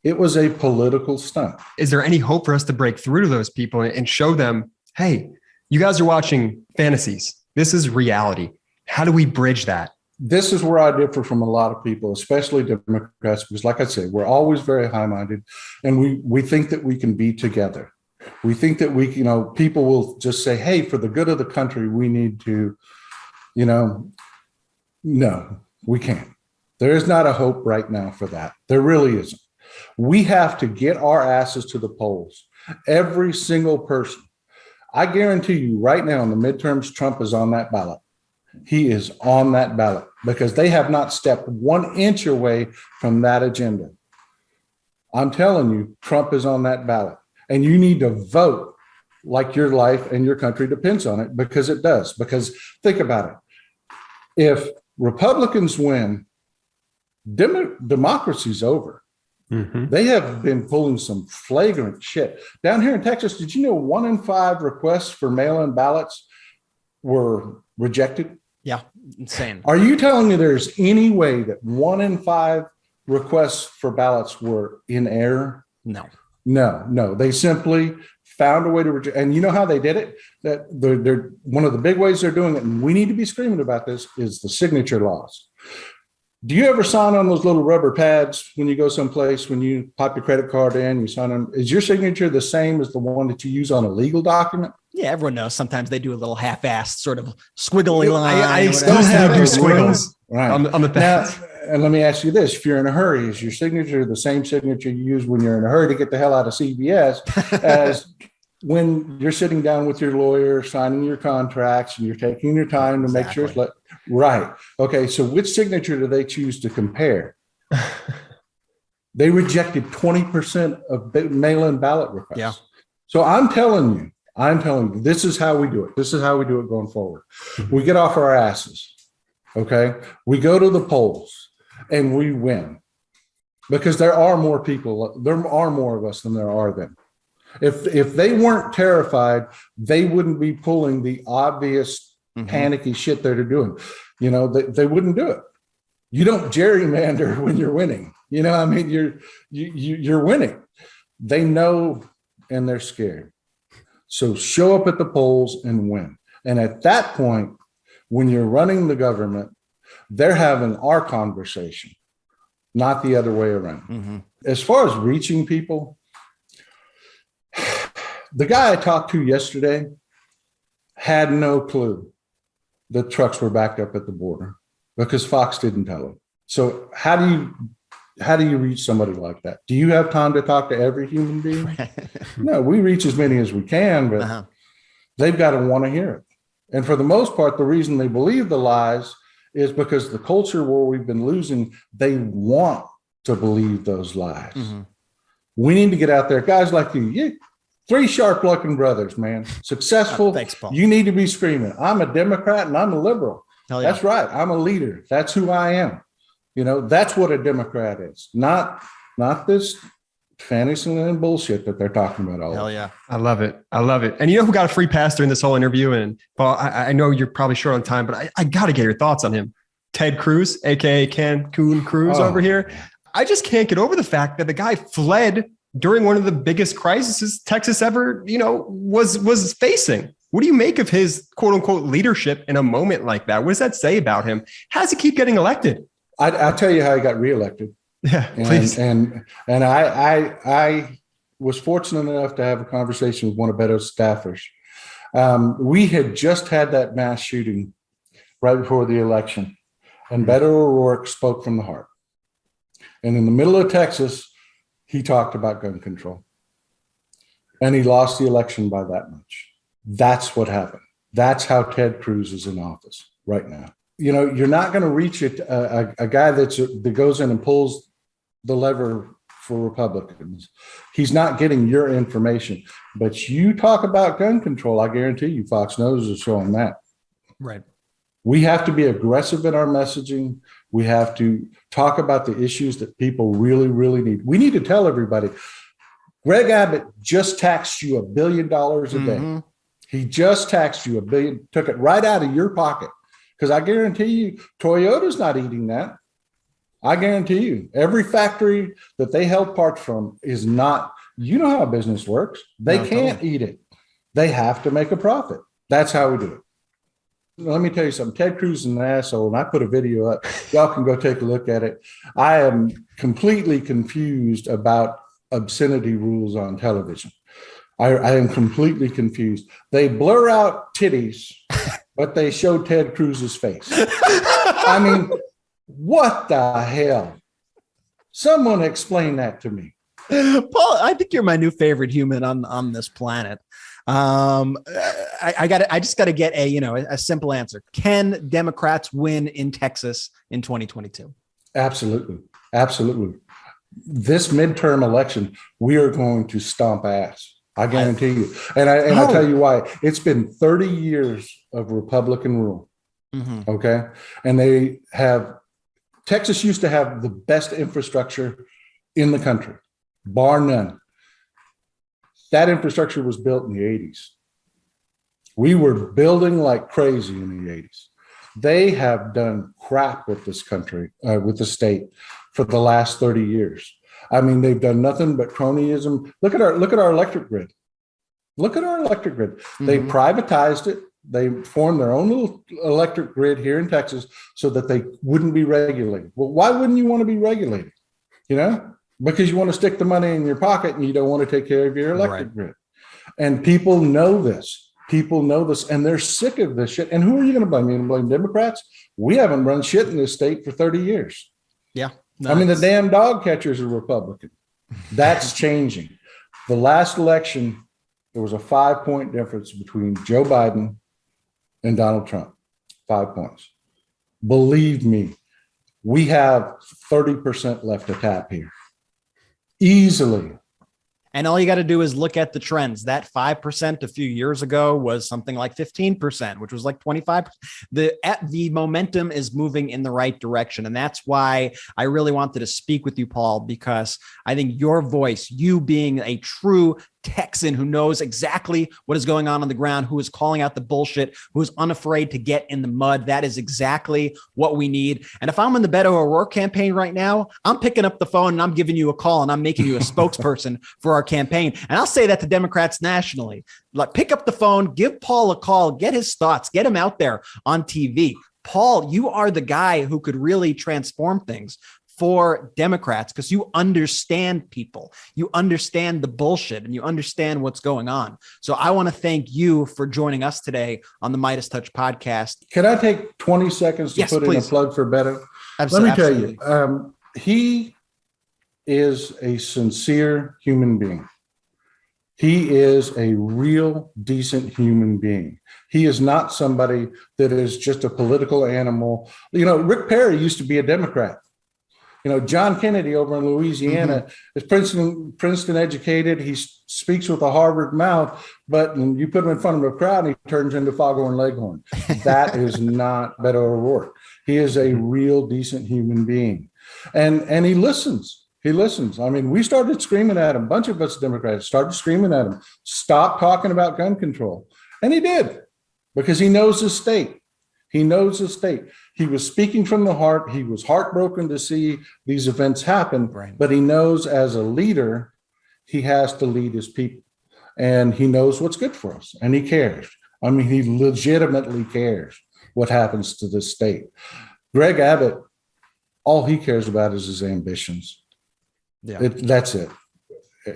It was a political stunt. Is there any hope for us to break through to those people and show them, hey, you guys are watching fantasies. This is reality. How do we bridge that? This is where I differ from a lot of people, especially Democrats, because like I say, we're always very high-minded, and we think that we can be together. We think that people will just say, hey, for the good of the country, we need to, no, we can't. There is not a hope right now for that. There really isn't. We have to get our asses to the polls. Every single person. I guarantee you right now in the midterms, Trump is on that ballot. He is on that ballot because they have not stepped 1 inch away from that agenda. I'm telling you, Trump is on that ballot, and you need to vote like your life and your country depends on it, because it does. Because think about it. If Republicans win, democracy's over. Mm-hmm. They have been pulling some flagrant shit. Down here in Texas, did you know 1 in 5 requests for mail-in ballots were rejected? Yeah, insane. Are you telling me there's any way that 1 in 5 requests for ballots were in error? No. They simply found a way to reject. And you know how they did it? That they're one of the big ways they're doing it, and we need to be screaming about this, is the signature laws. Do you ever sign on those little rubber pads when you go someplace, when you pop your credit card in, you sign on? Is your signature the same as the one that you use on a legal document? Yeah, everyone knows sometimes they do a little half-assed sort of squiggly line. I still do squiggles on the pads. Now, and let me ask you this. If you're in a hurry, is your signature the same signature you use when you're in a hurry to get the hell out of CVS as when you're sitting down with your lawyer, signing your contracts, and you're taking your time to make sure it's right? Okay, so which signature do they choose to compare? They rejected 20% of mail-in ballot requests. Yeah. So I'm telling you, this is how we do it. This is how we do it going forward. We get off our asses. Okay. We go to the polls and we win, because there are more people. There are more of us than there are them. If they weren't terrified, they wouldn't be pulling the obvious panicky shit that they're doing. You know, they wouldn't do it. You don't gerrymander when you're winning. You know, I mean, you're winning. They know, and they're scared. So show up at the polls and win. And at that point, when you're running the government, they're having our conversation, not the other way around. As far as reaching people, the guy I talked to yesterday had no clue that trucks were backed up at the border, because Fox didn't tell him. So how do you reach somebody like that? Do you have time to talk to every human being? No, we reach as many as we can, but they've got to want to hear it. And for the most part, the reason they believe the lies is because the culture where we've been losing, they want to believe those lies. We need to get out there. Guys like you 3 sharp-looking brothers, man. Successful. Thanks, Paul. You need to be screaming, I'm a Democrat and I'm a liberal. Hell yeah. That's right. I'm a leader. That's who I am. You know, that's what a Democrat is. Not this fantasy and bullshit that they're talking about all. Hell yeah. I love it. I love it. And you know who got a free pass during this whole interview? And Paul, I know you're probably short on time, but I got to get your thoughts on him. Ted Cruz, aka Cancun Cruz over here. I just can't get over the fact that the guy fled during one of the biggest crises Texas ever, was facing. What do you make of his quote unquote leadership in a moment like that? What does that say about him? How does he keep getting elected? I'll tell you how he got reelected. Yeah, please. And I was fortunate enough to have a conversation with one of Beto's staffers. We had just had that mass shooting right before the election, and Beto O'Rourke spoke from the heart. And in the middle of Texas, he talked about gun control, and he lost the election by that much. That's what happened. That's how Ted Cruz is in office right now. You know, you're not going to reach a guy that goes in and pulls the lever for Republicans. He's not getting your information. But you talk about gun control, I guarantee you Fox News is showing that. Right. We have to be aggressive in our messaging. We have to talk about the issues that people really, really need. We need to tell everybody, Greg Abbott just taxed you $1 billion a day. He just taxed you $1 billion, took it right out of your pocket. Because I guarantee you, Toyota's not eating that. I guarantee you, every factory that they held parts from is not, you know how business works. They can't eat it. They have to make a profit. That's how we do it. Let me tell you something. Ted Cruz is an asshole, and I put a video up. Y'all can go take a look at it. I am completely confused about obscenity rules on television. I am completely confused. They blur out titties, but they show Ted Cruz's face. I mean, what the hell? Someone explain that to me. Paul, I think you're my new favorite human on this planet. I just got to get a simple answer. Can Democrats win in Texas in 2022? Absolutely. Absolutely. this midterm election, we are going to stomp ass. I guarantee you. And I tell you why. It's been 30 years of Republican rule. Mm-hmm. Okay. And Texas used to have the best infrastructure in the country, bar none. That infrastructure was built in the 80s. We were building like crazy in the 80s. They have done crap with this country, with the state for the last 30 years. I mean, they've done nothing but cronyism. Look at our electric grid. Look at our electric grid. Mm-hmm. They privatized it. They formed their own little electric grid here in Texas so that they wouldn't be regulated. Well, why wouldn't you want to be regulated? You know, because you want to stick the money in your pocket and you don't want to take care of your electric grid. And people know this. People know this, and they're sick of this shit. And who are you going to blame? You going to blame Democrats? We haven't run shit in this state for 30 years. Yeah. I mean, the damn dog catchers are Republican. That's changing. The last election, there was a 5-point difference between Joe Biden and Donald Trump. 5 points. Believe me, we have 30% left to tap here. Easily. And all you got to do is look at the trends. That 5% a few years ago was something like 15%, which was like 25%. The momentum is moving in the right direction. And that's why I really wanted to speak with you, Paul, because I think your voice, you being a true Texan who knows exactly what is going on the ground, who is calling out the bullshit, who is unafraid to get in the mud. That is exactly what we need. And if I'm in the Beto O'Rourke campaign right now, I'm picking up the phone and I'm giving you a call and I'm making you a spokesperson for our campaign. And I'll say that to Democrats nationally. Like, pick up the phone, give Paul a call, get his thoughts, get him out there on TV. Paul, you are the guy who could really transform things for Democrats because you understand people, you understand the bullshit, and you understand what's going on. So I want to thank you for joining us today on the MeidasTouch podcast. Can I take 20 seconds to put in a plug for Beto? Let me tell you, he is a sincere human being. He is a real decent human being. He is not somebody that is just a political animal. You know, Rick Perry used to be a Democrat. You know, John Kennedy over in Louisiana is Princeton educated. He speaks with a Harvard mouth, but you put him in front of a crowd and he turns into Foghorn Leghorn. That is not Beto O'Rourke. He is a real decent human being. And he listens. He listens. I mean, we started screaming at him. A bunch of us Democrats started screaming at him. Stop talking about gun control. And he did, because he knows his state. He knows his state. He was speaking from the heart. He was heartbroken to see these events happen, but he knows as a leader, he has to lead his people, and he knows what's good for us, and he cares. I mean, he legitimately cares what happens to this state. Greg Abbott, all he cares about is his ambitions. Yeah, that's it.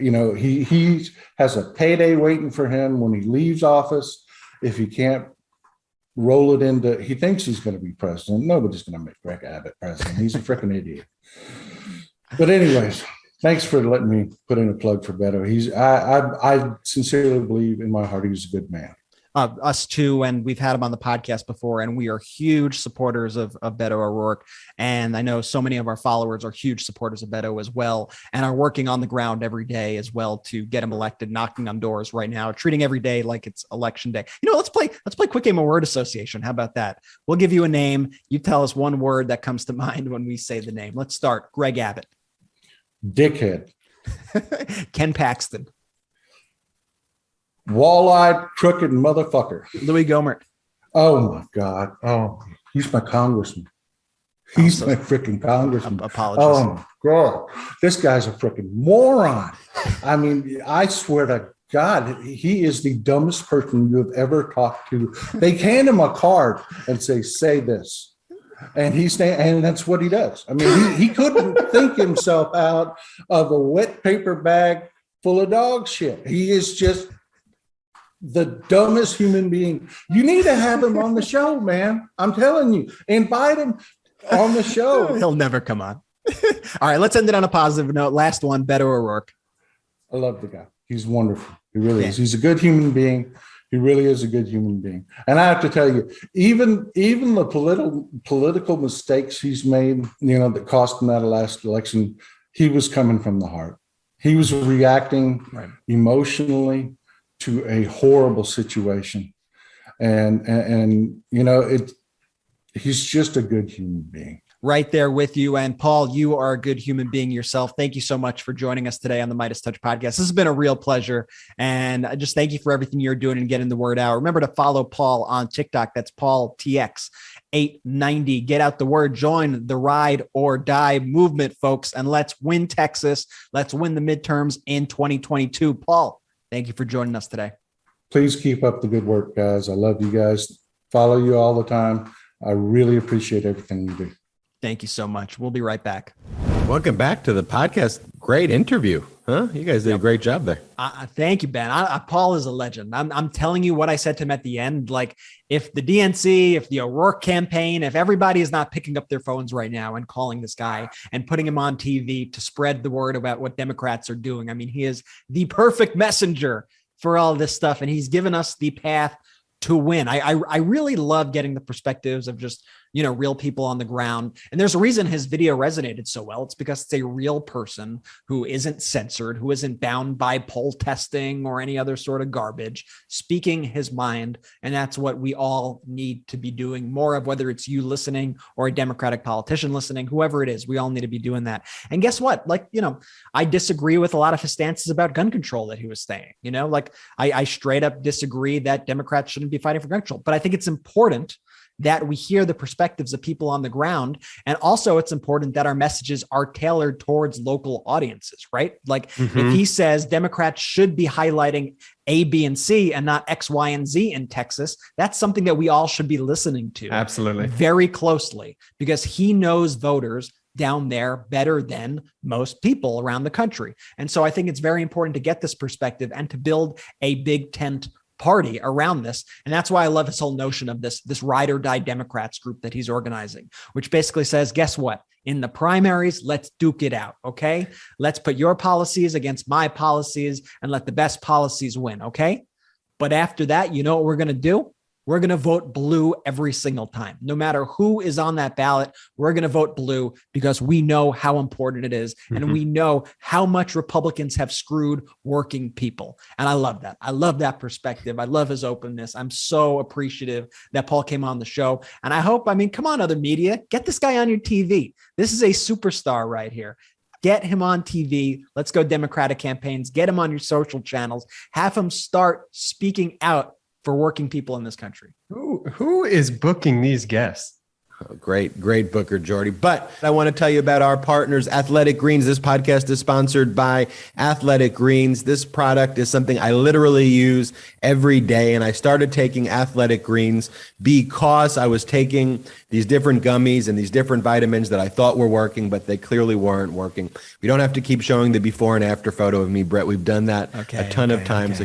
You know, he has a payday waiting for him when he leaves office. If he can't roll it into, he thinks he's going to be president. Nobody's going to make Greg Abbott president. He's a freaking idiot. But anyways, thanks for letting me put in a plug for Beto. I sincerely believe in my heart he's a good man. Us too, and we've had him on the podcast before, and we are huge supporters of Beto O'Rourke. And I know so many of our followers are huge supporters of Beto as well, and are working on the ground every day as well to get him elected, knocking on doors right now, treating every day like it's election day. You know, let's play quick game of word association. How about that? We'll give you a name. You tell us one word that comes to mind when we say the name. Let's start. Greg Abbott. Dickhead. Ken Paxton. Wall-eyed, crooked motherfucker. Louis Gohmert. Oh my God. Oh, he's my congressman. He's my freaking congressman. Apologies. Oh my God. This guy's a freaking moron. I mean, I swear to God, he is the dumbest person you have ever talked to. They hand him a card and say this. And and that's what he does. I mean, he couldn't think himself out of a wet paper bag full of dog shit. He is just the dumbest human being. You need to have him on the show, man. I'm telling you, invite him on the show. He'll never come on. All right, let's end it on a positive note. Last one, Beto O'Rourke. I love the guy. He's wonderful. He really is. He's a good human being. He really is a good human being. And I have to tell you, even the political mistakes he's made, you know, that cost him that last election, he was coming from the heart. He was reacting emotionally to a horrible situation. And he's just a good human being. Right there with you. And Paul, you are a good human being yourself. Thank you so much for joining us today on the MeidasTouch podcast. This has been a real pleasure. And I just thank you for everything you're doing and getting the word out. Remember to follow Paul on TikTok. That's Paul TX890. Get out the word, join the ride or die movement, folks. And let's win Texas. Let's win the midterms in 2022. Paul, thank you for joining us today. Please keep up the good work, guys. I love you guys. Follow you all the time. I really appreciate everything you do. Thank you so much. We'll be right back. Welcome back to the podcast. Great interview. Huh? You guys did a great job there. Thank you, Ben. Paul is a legend. I'm telling you what I said to him at the end. Like, if the DNC, if the O'Rourke campaign, if everybody is not picking up their phones right now and calling this guy and putting him on TV to spread the word about what Democrats are doing, I mean, he is the perfect messenger for all this stuff. And he's given us the path to win. I really love getting the perspectives of just, real people on the ground. And there's a reason his video resonated so well. It's because it's a real person who isn't censored, who isn't bound by poll testing or any other sort of garbage, speaking his mind. And that's what we all need to be doing more of, whether it's you listening or a Democratic politician listening, whoever it is, we all need to be doing that. And guess what? I disagree with a lot of his stances about gun control that he was saying, I straight up disagree that Democrats shouldn't be fighting for gun control, but I think it's important that we hear the perspectives of people on the ground. And also it's important that our messages are tailored towards local audiences, right? If he says Democrats should be highlighting A, B, and C and not X, Y, and Z in Texas, that's something that we all should be listening to. Absolutely. Very closely, because he knows voters down there better than most people around the country. And so I think it's very important to get this perspective and to build a big tent party around this. And that's why I love his whole notion of this ride or die Democrats group that he's organizing, which basically says, guess what? In the primaries, let's duke it out. Okay. Let's put your policies against my policies and let the best policies win. Okay. But after that, you know what we're going to do? We're going to vote blue every single time. No matter who is on that ballot, we're going to vote blue because we know how important it is. And we know how much Republicans have screwed working people. And I love that. I love that perspective. I love his openness. I'm so appreciative that Paul came on the show. And I hope, come on, other media, get this guy on your TV. This is a superstar right here. Get him on TV. Let's go Democratic campaigns. Get him on your social channels. Have him start speaking out for working people in this country. Who is booking these guests? Oh, great booker, Jordy. But I want to tell you about our partners, Athletic Greens. This podcast is sponsored by Athletic Greens. This product is something I literally use every day. And I started taking Athletic Greens because I was taking these different gummies and these different vitamins that I thought were working, but they clearly weren't working. We don't have to keep showing the before and after photo of me, Brett. We've done that a ton of times.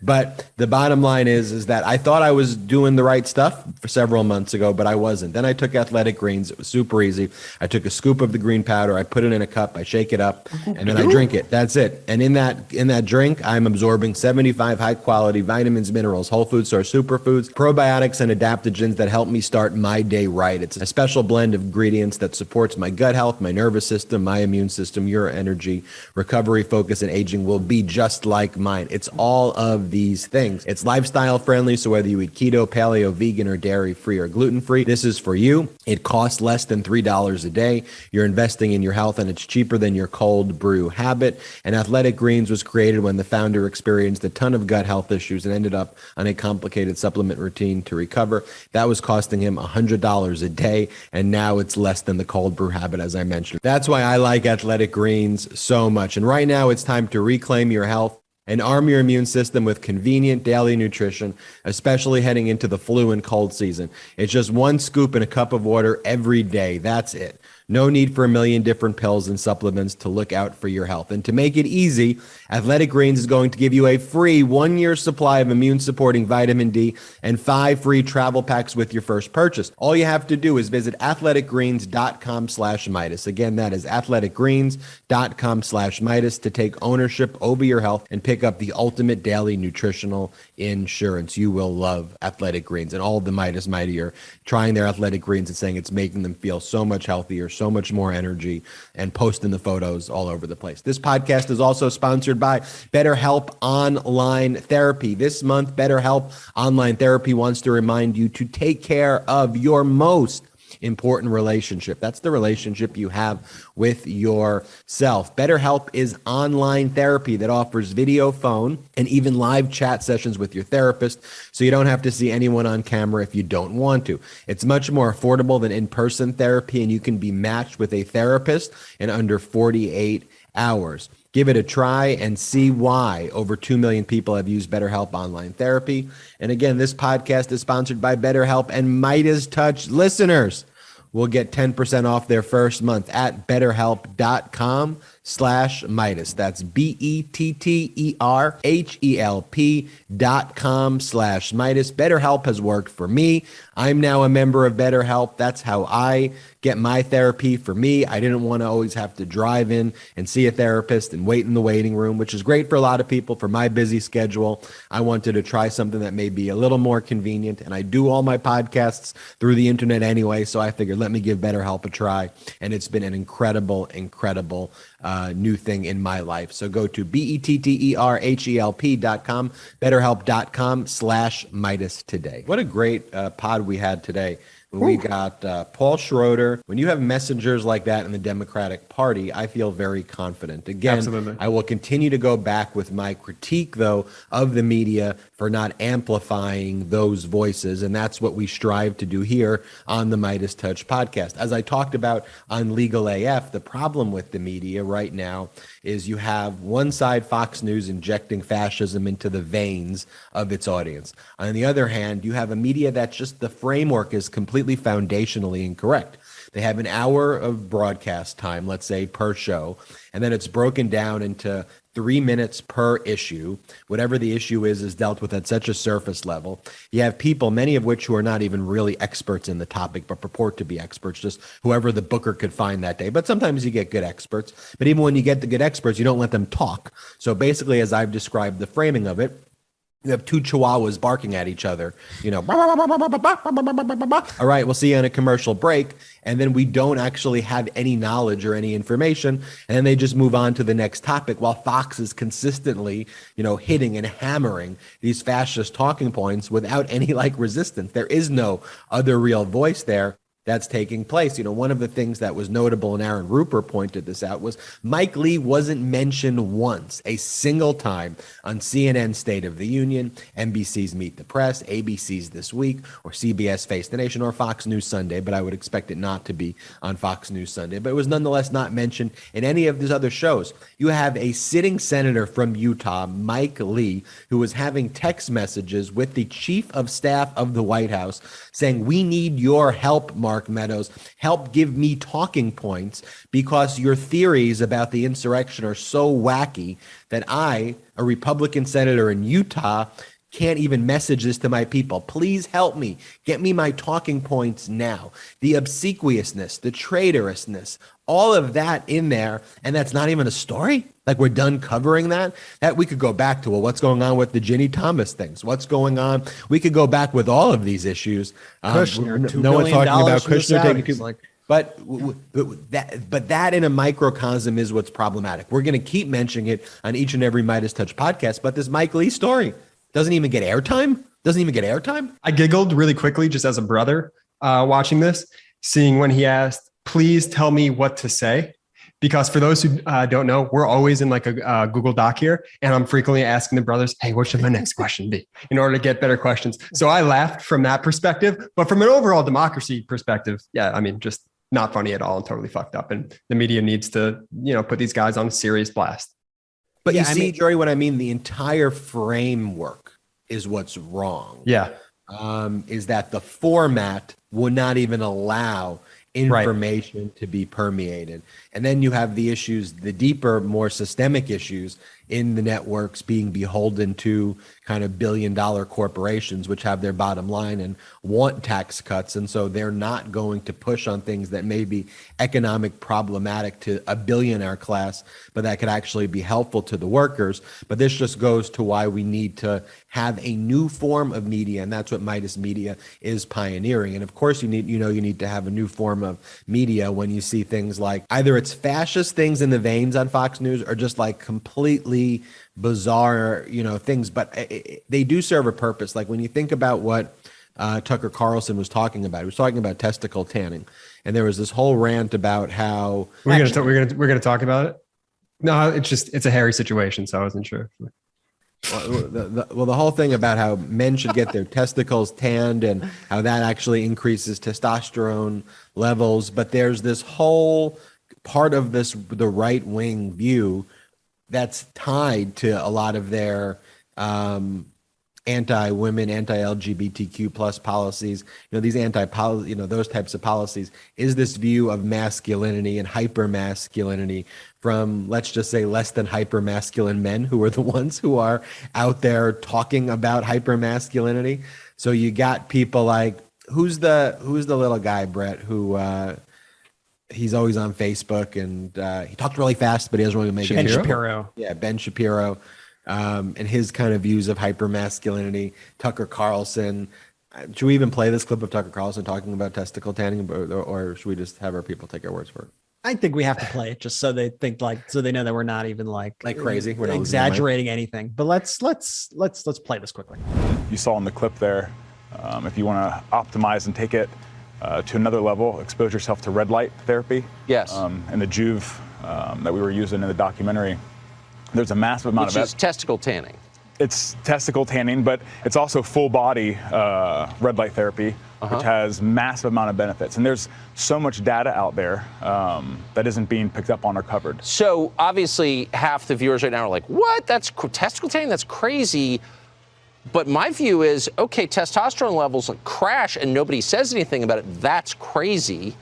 But the bottom line is that I thought I was doing the right stuff for several months ago, but I wasn't. Then I took Athletic Greens. It was super easy. I took a scoop of the green powder. I put it in a cup. I shake it up, and then I drink it. That's it. And in that drink, I'm absorbing 75 high-quality vitamins, minerals, whole food source superfoods, probiotics, and adaptogens that help me start my day right. It's a special blend of ingredients that supports my gut health, my nervous system, my immune system, your energy, recovery, focus, and aging will be just like mine. It's all of these things. It's lifestyle friendly, so whether you eat keto, paleo, vegan, or dairy-free or gluten-free, this is for you. It costs less than $3 a day. You're investing in your health, and it's cheaper than your cold brew habit. And Athletic Greens was created when the founder experienced a ton of gut health issues and ended up on a complicated supplement routine to recover. That was costing him $100 a day, and now it's less than the cold brew habit, as I mentioned. That's why I like Athletic Greens so much. And right now, it's time to reclaim your health and arm your immune system with convenient daily nutrition, especially heading into the flu and cold season. It's just one scoop in a cup of water every day. That's it. No need for a million different pills and supplements to look out for your health. And to make it easy, Athletic Greens is going to give you a free 1-year supply of immune-supporting vitamin D and 5 free travel packs with your first purchase. All you have to do is visit athleticgreens.com/Meidas. Again, that is athleticgreens.com/Meidas to take ownership over your health and pick up the ultimate daily nutritional insurance. You will love Athletic Greens, and all of the Meidas Mighty are trying their Athletic Greens and saying it's making them feel so much healthier, so so much more energy and posting the photos all over the place. This podcast is also sponsored by BetterHelp Online Therapy. This month, BetterHelp Online Therapy wants to remind you to take care of your most important relationship. That's the relationship you have with yourself. BetterHelp is online therapy that offers video, phone, and even live chat sessions with your therapist, so you don't have to see anyone on camera if you don't want to. It's much more affordable than in-person therapy, and you can be matched with a therapist in under 48 hours. Give it a try and see why over 2 million people have used BetterHelp Online Therapy. And again, this podcast is sponsored by BetterHelp, and MeidasTouch listeners will get 10% off their first month at betterhelp.com/Meidas. That's BetterHelp.com/Meidas. BetterHelp has worked for me. I'm now a member of BetterHelp. That's how I get my therapy for me. I didn't want to always have to drive in and see a therapist and wait in the waiting room, which is great for a lot of people. For my busy schedule, I wanted to try something that may be a little more convenient. And I do all my podcasts through the internet anyway, so I figured let me give BetterHelp a try. And it's been an incredible new thing in my life. So go to BetterHelp.com, BetterHelp.com/Meidas today. What a great pod we had today. We got Paul Schroeder. When you have messengers like that in the Democratic Party, I feel very confident. Again, Absolutely. I will continue to go back with my critique, though, of the media for not amplifying those voices. And that's what we strive to do here on the MeidasTouch podcast. As I talked about on Legal AF, the problem with the media right now is you have one side, Fox News, injecting fascism into the veins of its audience. On the other hand, you have a media that's just the framework is completely foundationally incorrect. They have an hour of broadcast time, let's say, per show, and then it's broken down into 3 minutes per issue. Whatever the issue is dealt with at such a surface level. You have people, many of which who are not even really experts in the topic, but purport to be experts, just whoever the booker could find that day. But sometimes you get good experts. But even when you get the good experts, you don't let them talk. So basically, as I've described the framing of it, you have two chihuahuas barking at each other, all right, we'll see you on a commercial break. And then we don't actually have any knowledge or any information. And then they just move on to the next topic while Fox is consistently, hitting and hammering these fascist talking points without any resistance. There is no other real voice there that's taking place. One of the things that was notable, and Aaron Rupert pointed this out, was Mike Lee wasn't mentioned once, a single time, on CNN's State of the Union, NBC's Meet the Press, ABC's This Week, or CBS Face the Nation, or Fox News Sunday, but I would expect it not to be on Fox News Sunday. But it was nonetheless not mentioned in any of these other shows. You have a sitting senator from Utah, Mike Lee, who was having text messages with the chief of staff of the White House saying, "We need your help, Mark Meadows. Help give me talking points because your theories about the insurrection are so wacky that I, a Republican senator in Utah, can't even message this to my people. Please help me. Get me my talking points now." The obsequiousness, the traitorousness, all of that in there, and that's not even a story? We're done covering that? That we could go back to, what's going on with the Ginny Thomas things? What's going on? We could go back with all of these issues. Kushner, $2 no one's million talking about from the Kushner taking Saudis. people. But that in a microcosm is what's problematic. We're going to keep mentioning it on each and every MeidasTouch podcast, but this Mike Lee story doesn't even get airtime? I giggled really quickly just as a brother watching this, seeing when he asked, "Please tell me what to say." Because for those who don't know, we're always in a Google Doc here, and I'm frequently asking the brothers, "Hey, what should my next question be?" in order to get better questions. So I laughed from that perspective, but from an overall democracy perspective, just not funny at all and totally fucked up. And the media needs to, put these guys on a serious blast. But you see, Jory, what I mean, the entire framework is what's wrong. Yeah. Is that the format would not even allow information to be permeated. And then you have the issues, the deeper, more systemic issues in the networks being beholden to kind of billion-dollar corporations, which have their bottom line and want tax cuts. And so they're not going to push on things that may be economic problematic to a billionaire class, but that could actually be helpful to the workers. But this just goes to why we need to have a new form of media, and that's what Meidas Media is pioneering. And of course, you need to have a new form of media when you see things like either it's fascist things in the veins on Fox News or just like completely bizarre, things. But they do serve a purpose. Like when you think about what Tucker Carlson was talking about, he was talking about testicle tanning, and there was this whole rant about how we're gonna talk about it. No, it's a hairy situation, so I wasn't sure. Well, the whole thing about how men should get their testicles tanned and how that actually increases testosterone levels. But there's this whole part of the right wing view that's tied to a lot of their anti-women, anti-LGBTQ plus policies, these those types of policies, is this view of masculinity and hyper-masculinity from, let's just say, less than hyper-masculine men who are the ones who are out there talking about hyper-masculinity. So you got people like, who's the little guy, Brett, who he's always on Facebook and he talks really fast, but he doesn't really make it. Ben Shapiro. Yeah, Ben Shapiro. And his kind of views of hypermasculinity. Tucker Carlson. Should we even play this clip of Tucker Carlson talking about testicle tanning, or should we just have our people take our words for it? I think we have to play it just so they think so they know that we're not even like crazy. We're not exaggerating anything. But let's play this quickly. You saw in the clip there, if you want to optimize and take it to another level, expose yourself to red light therapy. Yes. And the Juve that we were using in the documentary. There's a massive amount of testicle tanning. It's testicle tanning, but it's also full body red light therapy, which has massive amount of benefits. And there's so much data out there that isn't being picked up on or covered. So obviously half the viewers right now are like, what? That's testicle tanning? That's crazy. But my view is, okay, testosterone levels crash and nobody says anything about it. That's crazy.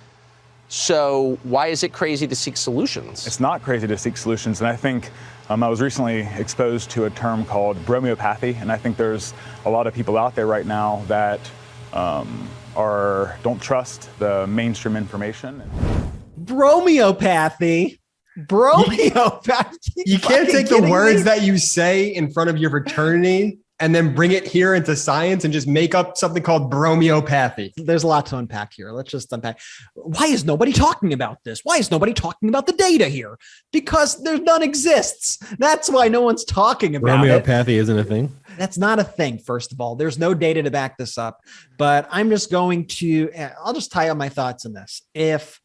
So why is it crazy to seek solutions? It's not crazy to seek solutions. And I think I was recently exposed to a term called bromeopathy. And I think there's a lot of people out there right now that don't trust the mainstream information. Bromeopathy. You can't take the words that you say in front of your fraternity and then bring it here into science and just make up something called bromeopathy. There's a lot to unpack here. Let's just unpack. Why is nobody talking about this? Why is nobody talking about the data here? Because there's none exists. That's why no one's talking about it. Bromeopathy isn't a thing. That's not a thing, first of all. There's no data to back this up. But I'll just tie up my thoughts on this. If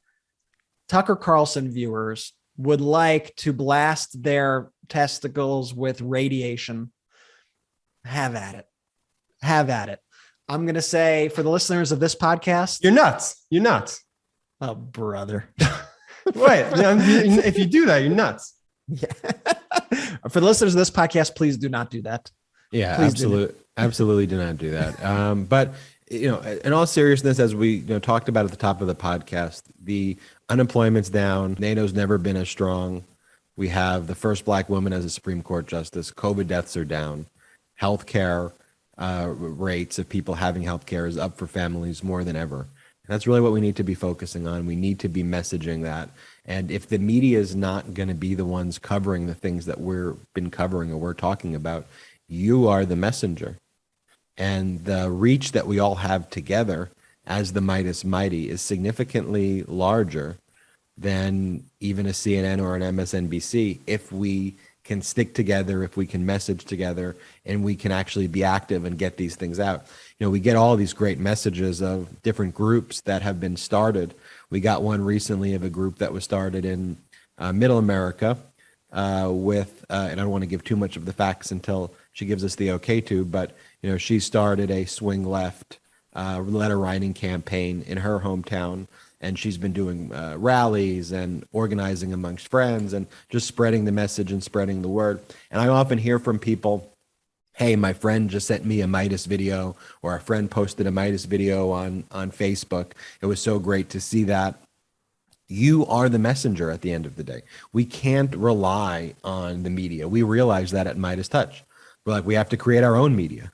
Tucker Carlson viewers would like to blast their testicles with radiation, have at it. I'm going to say, for the listeners of this podcast, You're nuts. Oh, brother. Wait, if you do that, you're nuts. Yeah. For the listeners of this podcast, please do not do that. Yeah, Please absolutely do not do that. But in all seriousness, as we talked about at the top of the podcast, the unemployment's down. NATO's never been as strong. We have the first Black woman as a Supreme Court justice. COVID deaths are down. Healthcare rates of people having healthcare is up for families more than ever. And that's really what we need to be focusing on. We need to be messaging that. And if the media is not going to be the ones covering the things that we've been covering or we're talking about, you are the messenger. And the reach that we all have together as the Meidas Mighty is significantly larger than even a CNN or an MSNBC if we can stick together, if we can message together, and we can actually be active and get these things out. We get all these great messages of different groups that have been started. We got one recently of a group that was started in Middle America with, and I don't want to give too much of the facts until she gives us the okay to, but she started a swing left letter writing campaign in her hometown. And she's been doing rallies and organizing amongst friends and just spreading the message and spreading the word. And I often hear from people, hey, my friend just sent me a Meidas video, or a friend posted a Meidas video on Facebook. It was so great to see that. You are the messenger at the end of the day. We can't rely on the media. We realize that at MeidasTouch. We're like, we have to create our own media.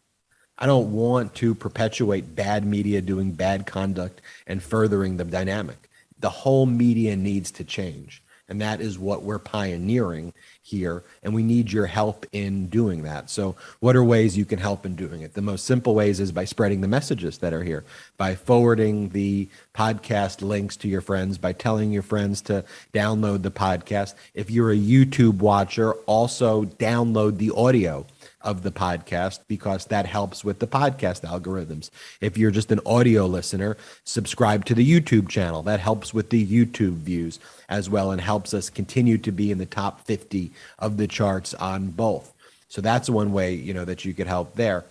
I don't want to perpetuate bad media doing bad conduct and furthering the dynamic. The whole media needs to change. And that is what we're pioneering here. And we need your help in doing that. So what are ways you can help in doing it? The most simple ways is by spreading the messages that are here, by forwarding the podcast links to your friends, by telling your friends to download the podcast. If you're a YouTube watcher, also download the audio of the podcast, because that helps with the podcast algorithms. If you're just an audio listener, subscribe to the YouTube channel. That helps with the YouTube views as well, and helps us continue to be in the top 50 of the charts on both. So that's one way, that you could help there.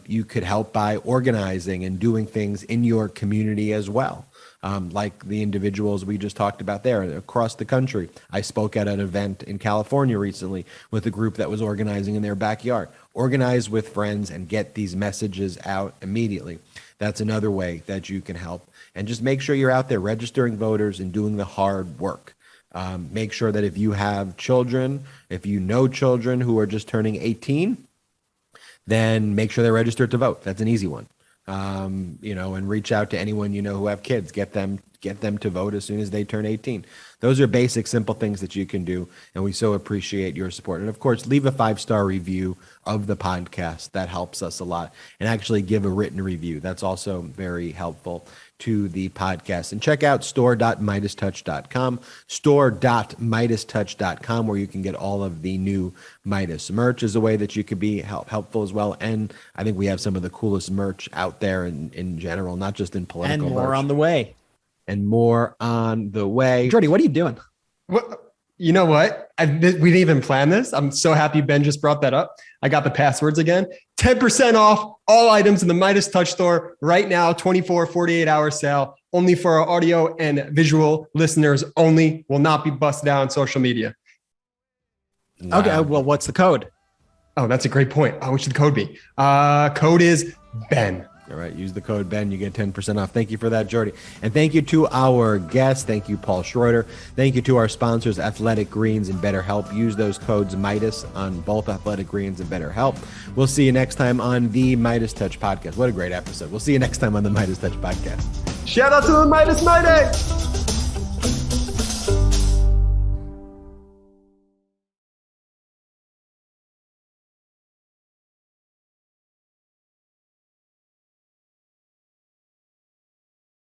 You could help by organizing and doing things in your community as well. Like the individuals we just talked about there across the country. I spoke at an event in California recently with a group that was organizing in their backyard. Organize with friends and get these messages out immediately. That's another way that you can help. And just make sure you're out there registering voters and doing the hard work. Make sure that if you have children, if you know children who are just turning 18, then make sure they're registered to vote. That's an easy one. And reach out to anyone who have kids. Get them to vote as soon as they turn 18. Those are basic, simple things that you can do, and we so appreciate your support. And of course, leave a 5-star review of the podcast. That helps us a lot. And actually give a written review. That's also very helpful to the podcast. And check out store.MeidasTouch.com, store.MeidasTouch.com, where you can get all of the new Meidas merch is a way that you could be helpful as well. And I think we have some of the coolest merch out there in general, not just in political and more merch. on the way. And more on the way. Jordy, what are you doing? Well, you know what? We didn't even plan this. I'm so happy Ben just brought that up. I got the passwords again. 10% off all items in the MeidasTouch store right now. 48-hour sale. Only for our audio and visual listeners only. Will not be busted out on social media. Wow. Okay, well, what's the code? Oh, that's a great point. What should the code be? Code is Ben. All right, use the code Ben. You get 10% off. Thank you for that, Jordy. And thank you to our guests. Thank you, Paul Schroeder. Thank you to our sponsors, Athletic Greens and BetterHelp. Use those codes Meidas on both Athletic Greens and BetterHelp. We'll see you next time on the MeidasTouch podcast. What a great episode. We'll see you next time on the MeidasTouch podcast. Shout out to the Meidas.